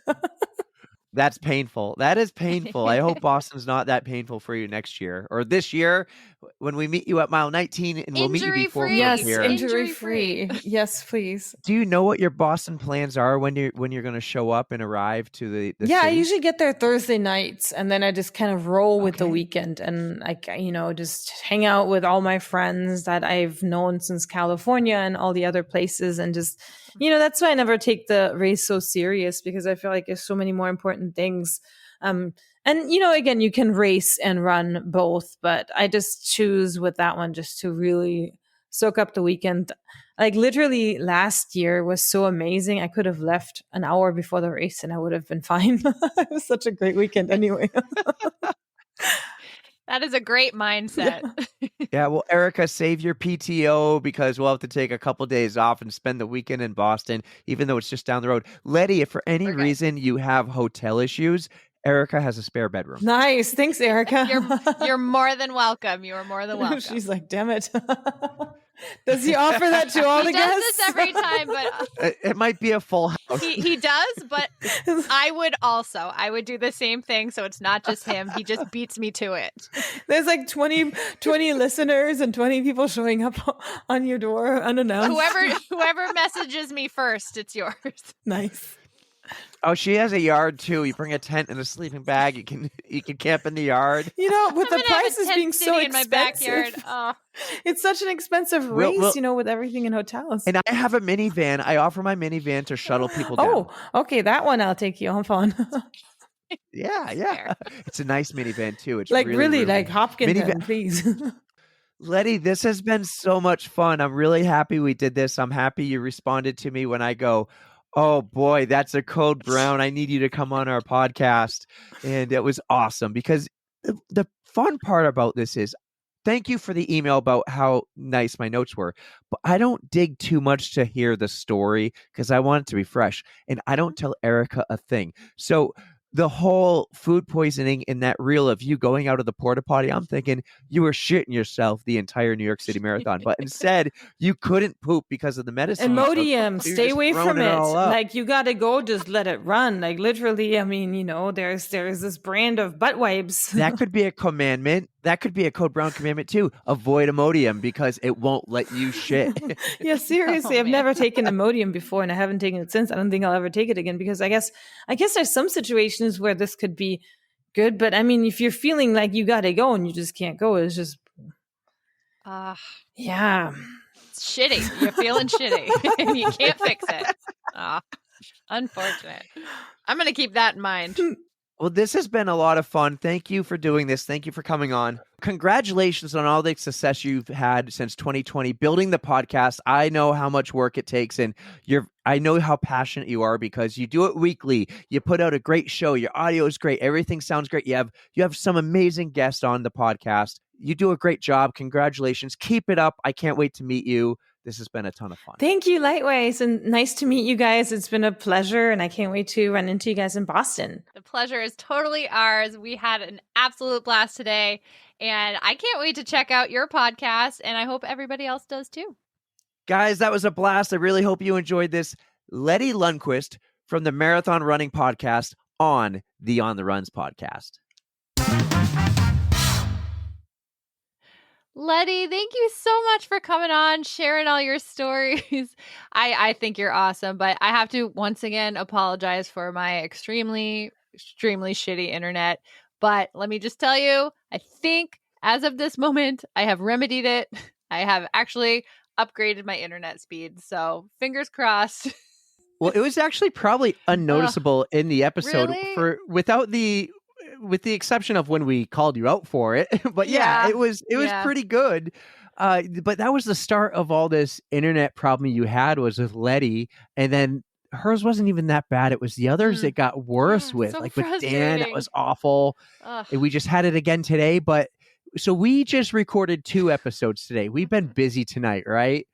That's painful. That is painful. I hope Boston's not that painful for you next year or this year when we meet you at mile 19, and we'll meet you before we Injury-free. go Yes, here. injury Injury-free. free. Yes, please. Do you know what your Boston plans are when you're going to show up and arrive to the Yeah, I city? usually get there Thursday nights, and then I just kind of roll with the Okay. weekend, and just hang out with all my friends that I've known since California and all the other places, and just that's why I never take the race so serious, because I feel like there's so many more important things. And again, you can race and run both, but I just choose with that one just to really soak up the weekend. Like literally last year was so amazing. I could have left an hour before the race and I would have been fine. It was such a great weekend anyway. That is a great mindset. Yeah, well, Erica, save your PTO because we'll have to take a couple days off and spend the weekend in Boston, even though it's just down the road. Letty, if for any Okay. reason you have hotel issues, Erica has a spare bedroom. Nice. Thanks, Erica. You're more than welcome. You are more than welcome. She's like, damn it. Does he offer that to all He the does guests? this every time, but It might be a full house. he does, but I would do the same thing, so it's not just him. He just beats me to it. There's like 20 listeners and 20 people showing up on your door unannounced. Whoever messages me first, it's yours. Nice. Oh, she has a yard too. You bring a tent and a sleeping bag. You can camp in the yard. With I'm the gonna have a prices tent being so city in my backyard. expensive, Oh, it's such an expensive We'll- race, we'll- with everything in hotels. And I have a minivan. I offer my minivan to shuttle people down. Oh, okay, that one I'll take you off on. Yeah. fair. It's a nice minivan too. It's like really, really, roomy. like Hopkins, Minivan- please. Letty, this has been so much fun. I'm really happy we did this. I'm happy you responded to me when I go, oh boy, that's a code brown. I need you to come on our podcast. And it was awesome because the fun part about this is thank you for the email about how nice my notes were, but I don't dig too much to hear the story because I want it to be fresh, and I don't tell Erica a thing. So the whole food poisoning in that reel of you going out of the porta potty, I'm thinking you were shitting yourself the entire New York City Marathon, but instead you couldn't poop because of the medicine. you took, Imodium, so you're stay just away throwing from it. all up. Like you gotta go, just let it run. Like literally, I mean, there's this brand of butt wipes. That could be a commandment. That could be a code brown commandment too. Avoid Imodium because it won't let you shit. Yeah, seriously, Oh, I've man. never taken Imodium before, and I haven't taken it since. I don't think I'll ever take it again because I guess there's some situations where this could be good, but I mean, if you're feeling like you gotta go and you just can't go, it's just yeah. It's shitty. You're feeling shitty, and you can't fix it. Unfortunate. I'm gonna keep that in mind. Well, this has been a lot of fun. Thank you for doing this. Thank you for coming on. Congratulations on all the success you've had since 2020, building the podcast. I know how much work it takes, and I know how passionate you are because you do it weekly. You put out a great show. Your audio is great. Everything sounds great. You have some amazing guests on the podcast. You do a great job. Congratulations. Keep it up. I can't wait to meet you. This has been a ton of fun. Thank you, Lightways, and nice to meet you guys. It's been a pleasure, and I can't wait to run into you guys in Boston. The pleasure is totally ours. We had an absolute blast today, and I can't wait to check out your podcast, and I hope everybody else does too. Guys, that was a blast. I really hope you enjoyed this. Letty Lundquist from the Marathon Running Podcast on the On the Runs podcast. Letty, thank you so much for coming on, sharing all your stories. I think you're awesome, but I have to once again apologize for my extremely, extremely shitty internet. But let me just tell you, I think as of this moment, I have remedied it. I have actually upgraded my internet speed. So fingers crossed. Well, it was actually probably unnoticeable in the episode really? with the exception of when we called you out for it. But yeah, Yeah. it was pretty good. But that was the start of all this internet problem you had was with Letty, and then hers wasn't even that bad. It was the others that got worse Yeah, with. so Like with Dan, it frustrating. was awful. Ugh. And we just had it again today. But so we just recorded 2 episodes today. We've been busy tonight, right?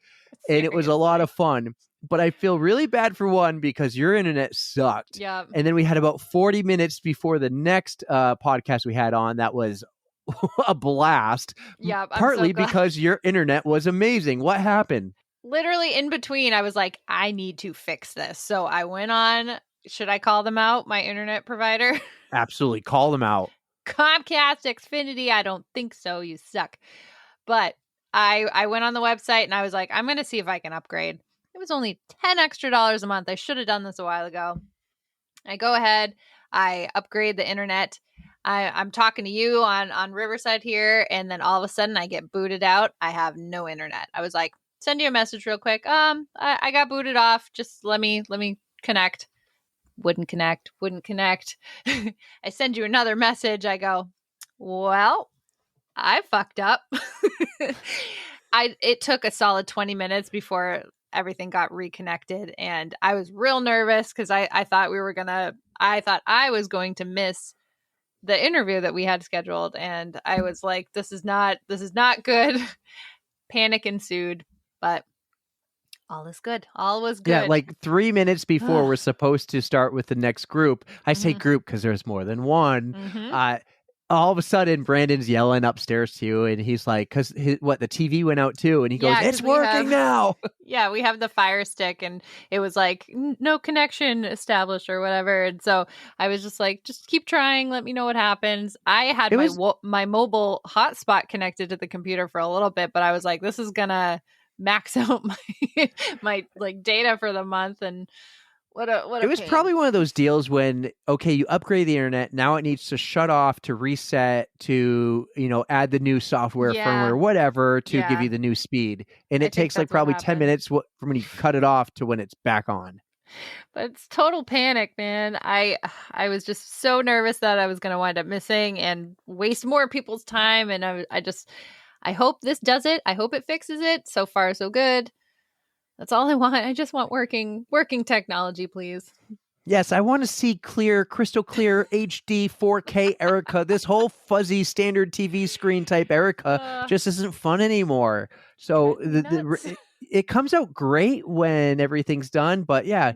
And it was a lot of fun. But I feel really bad for one because your internet sucked. Yeah. And then we had about 40 minutes before the next podcast we had on that was a blast. Yeah. Partly because your internet was amazing. What happened? Literally in between, I was like, I need to fix this. So I went on should I call them out? My internet provider? Absolutely. Call them out. Comcast, Xfinity. I don't think so. You suck. But I went on the website and I was like, I'm going to see if I can upgrade. It was only $10 extra a month. I should have done this a while ago. I go ahead. I upgrade the internet. I'm talking to you on Riverside here, and then all of a sudden I get booted out. I have no internet. I was like, send you a message real quick. I got booted off. Just let me connect. Wouldn't connect. I send you another message. I go, well, I fucked up. It took a solid 20 minutes before everything got reconnected, and I was real nervous because I thought I was going to miss the interview that we had scheduled, and I was like, this is not good. Panic ensued, but all is good. All was good. Yeah, like 3 minutes before we're supposed to start with the next group. I say group because there's more than one. All of a sudden, Brandon's yelling upstairs to you, and he's like, because the TV went out too, and he goes, "It's working now." Yeah, we have the Fire Stick, and it was like no connection established or whatever. And so I was just like, just keep trying. Let me know what happens. I had my mobile hotspot connected to the computer for a little bit, but I was like, this is gonna max out my like data for the month, and it was probably one of those deals when, okay, you upgrade the internet, now it needs to shut off to reset to, add the new software, firmware, whatever, to give you the new speed. And it takes like probably 10 minutes from when you cut it off to when it's back on. But it's total panic, man. I was just so nervous that I was going to wind up missing and waste more people's time. And I hope this does it. I hope it fixes it. So far, so good. That's all I want. I just want working technology, please. Yes, I want to see clear, crystal clear, HD, 4K Erica. This whole fuzzy standard TV screen type Erica just isn't fun anymore. So it comes out great when everything's done. But yeah.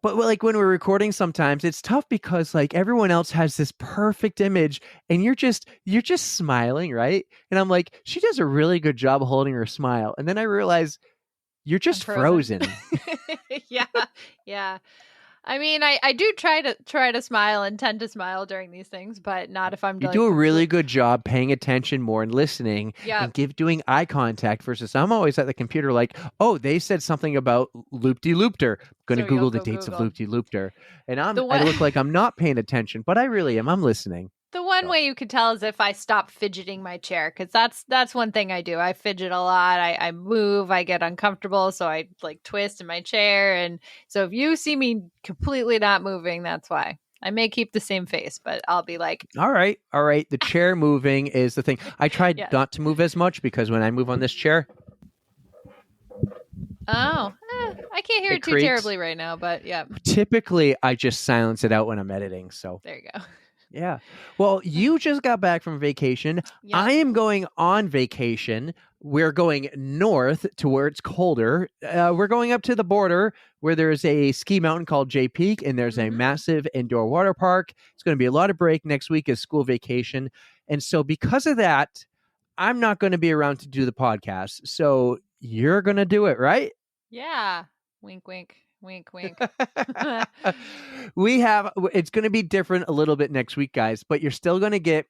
But like when we're recording, sometimes it's tough because like everyone else has this perfect image and you're just smiling, right? And I'm like, she does a really good job holding her smile. And then I realize you're just frozen. Yeah. I mean, I do try to smile and tend to smile during these things, but not if I'm. You do a really good job paying attention more and listening, and doing eye contact versus I'm always at the computer like, oh, they said something about loop-de-loopter. Going to Google the dates of loop-de-loopter, and I look like I'm not paying attention, but I really am. I'm listening. The one way you could tell is if I stop fidgeting my chair, because that's one thing I do. I fidget a lot. I move. I get uncomfortable, so I like twist in my chair. And so if you see me completely not moving, that's why. I may keep the same face, but I'll be like, all right. The chair moving is the thing. I tried not to move as much because when I move on this chair, I can't hear it too terribly right now, but yeah. Typically, I just silence it out when I'm editing. So there you go. Yeah. Well, you just got back from vacation. Yep. I am going on vacation. We're going north to where it's colder. We're going up to the border where there's a ski mountain called Jay Peak, and there's a massive indoor water park. It's going to be a lot of break. Next week is school vacation. And so because of that, I'm not going to be around to do the podcast. So you're going to do it, right? Yeah. Wink, wink. Wink, wink. It's going to be different a little bit next week, guys, but you're still going to get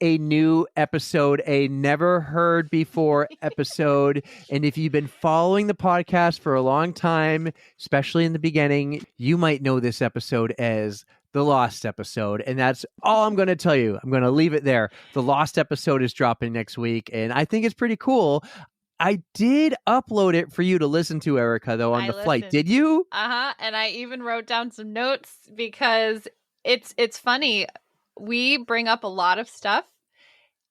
a new episode, a never heard before episode. And if you've been following the podcast for a long time, especially in the beginning, you might know this episode as the Lost episode. And that's all I'm going to tell you. I'm going to leave it there. The Lost episode is dropping next week, and I think it's pretty cool. I did upload it for you to listen to, Erica, though, on the flight. Did you? And I even wrote down some notes because it's funny. We bring up a lot of stuff.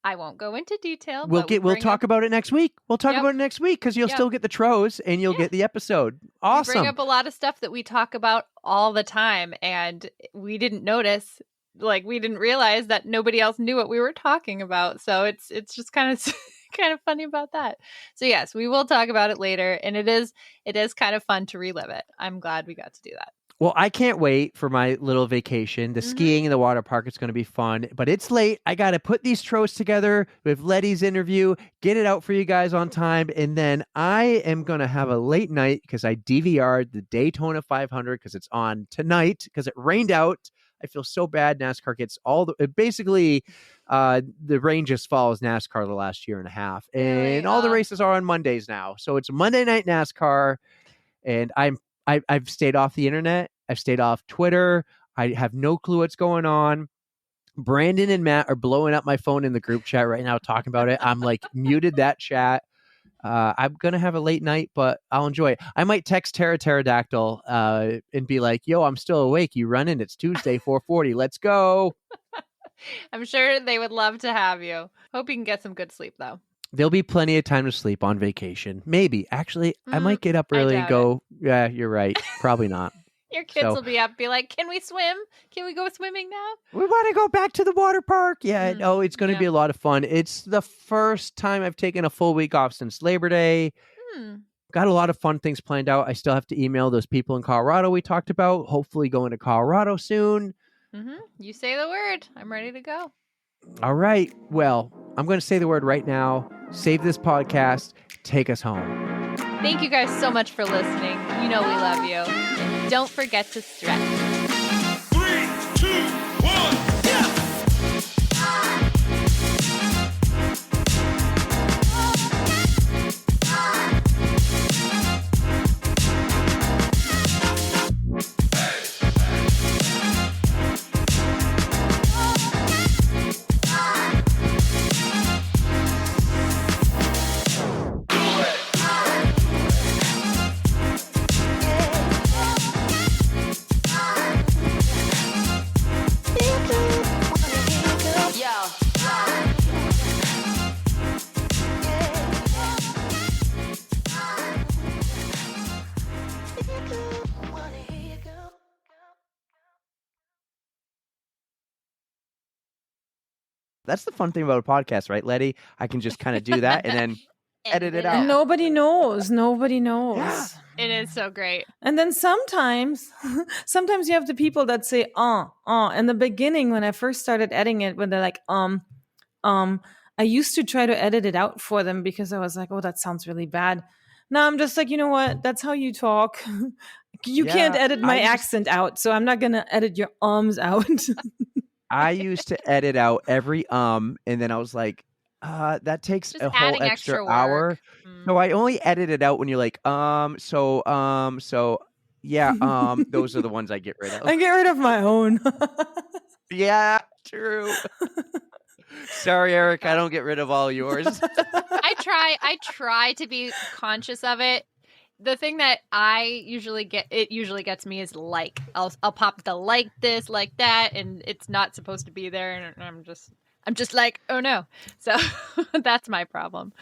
I won't go into detail. We'll talk about it next week. We'll talk about it next week because you'll still get the tros and you'll get the episode. Awesome. We bring up a lot of stuff that we talk about all the time, and we didn't notice. Like, we didn't realize that nobody else knew what we were talking about. So it's just kind of funny about that. So yes, we will talk about it later, and it is kind of fun to relive it. I'm glad we got to do that. Well, I can't wait for my little vacation. The skiing in the water park is going to be fun, but it's late. I got to put these tros together with Letty's interview, get it out for you guys on time, and then I am going to have a late night because I DVR'd the Daytona 500 because it's on tonight because it rained out. I feel so bad. NASCAR gets basically the rain just follows NASCAR the last year and a half, Really? and all the races are on Mondays now. So it's Monday night NASCAR, and I've stayed off the internet. I've stayed off Twitter. I have no clue what's going on. Brandon and Matt are blowing up my phone in the group chat right now talking about it. I'm like muted that chat. I'm gonna have a late night, but I'll enjoy it. I might text Pterodactyl and be like, "Yo, I'm still awake. You running? It's Tuesday, 4:40. Let's go." I'm sure they would love to have you. Hope you can get some good sleep, though. There'll be plenty of time to sleep on vacation. Maybe. Actually, I might get up I early and doubt go, yeah, you're right. Probably not. Your kids So- will be up, be like, "Can we swim? Can we go swimming now?" We want to go back to the water park. Yeah, no, it's going to yeah. be a lot of fun. It's the first time I've taken a full week off since Labor Day. Got a lot of fun things planned out. I still have to email those people in Colorado we talked about. Hopefully going to Colorado soon. You say the word. I'm ready to go. All right. Well, I'm going to say the word right now. Save this podcast. Take us home. Thank you guys so much for listening. You know we love you. And don't forget to stretch. 3, 2, 1. That's the fun thing about a podcast, right, Letty? I can just kind of do that and then edit it out. And nobody knows. Nobody knows. Yeah. It is so great. And then sometimes you have the people that say, in the beginning, when I first started editing it, when they're like, I used to try to edit it out for them because I was like, oh, that sounds really bad. Now I'm just like, you know what? That's how you talk. You can't edit my accent out, so I'm not going to edit your ums out. I used to edit out every and then I was like, that takes Just a whole adding extra extra hour. work. So I only edit it out when you're like, so yeah, those are the ones I get rid of. I get rid of my own. Yeah, true. Sorry, Eric, I don't get rid of all yours. I try to be conscious of it. The thing that usually gets me is like. I'll pop the like this, like that, and it's not supposed to be there, and I'm just like, oh no. So that's my problem.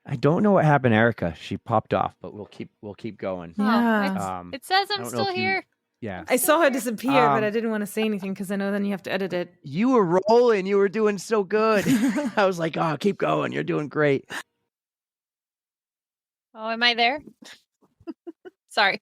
I don't know what happened, Erica. She popped off, but we'll keep going. Yeah. It says I I'm don't know still if you- here. Yeah. I saw her disappear, but I didn't want to say anything because I know then you have to edit it. You were rolling. You were doing so good. I was like, oh, keep going. You're doing great. Oh, am I there? Sorry.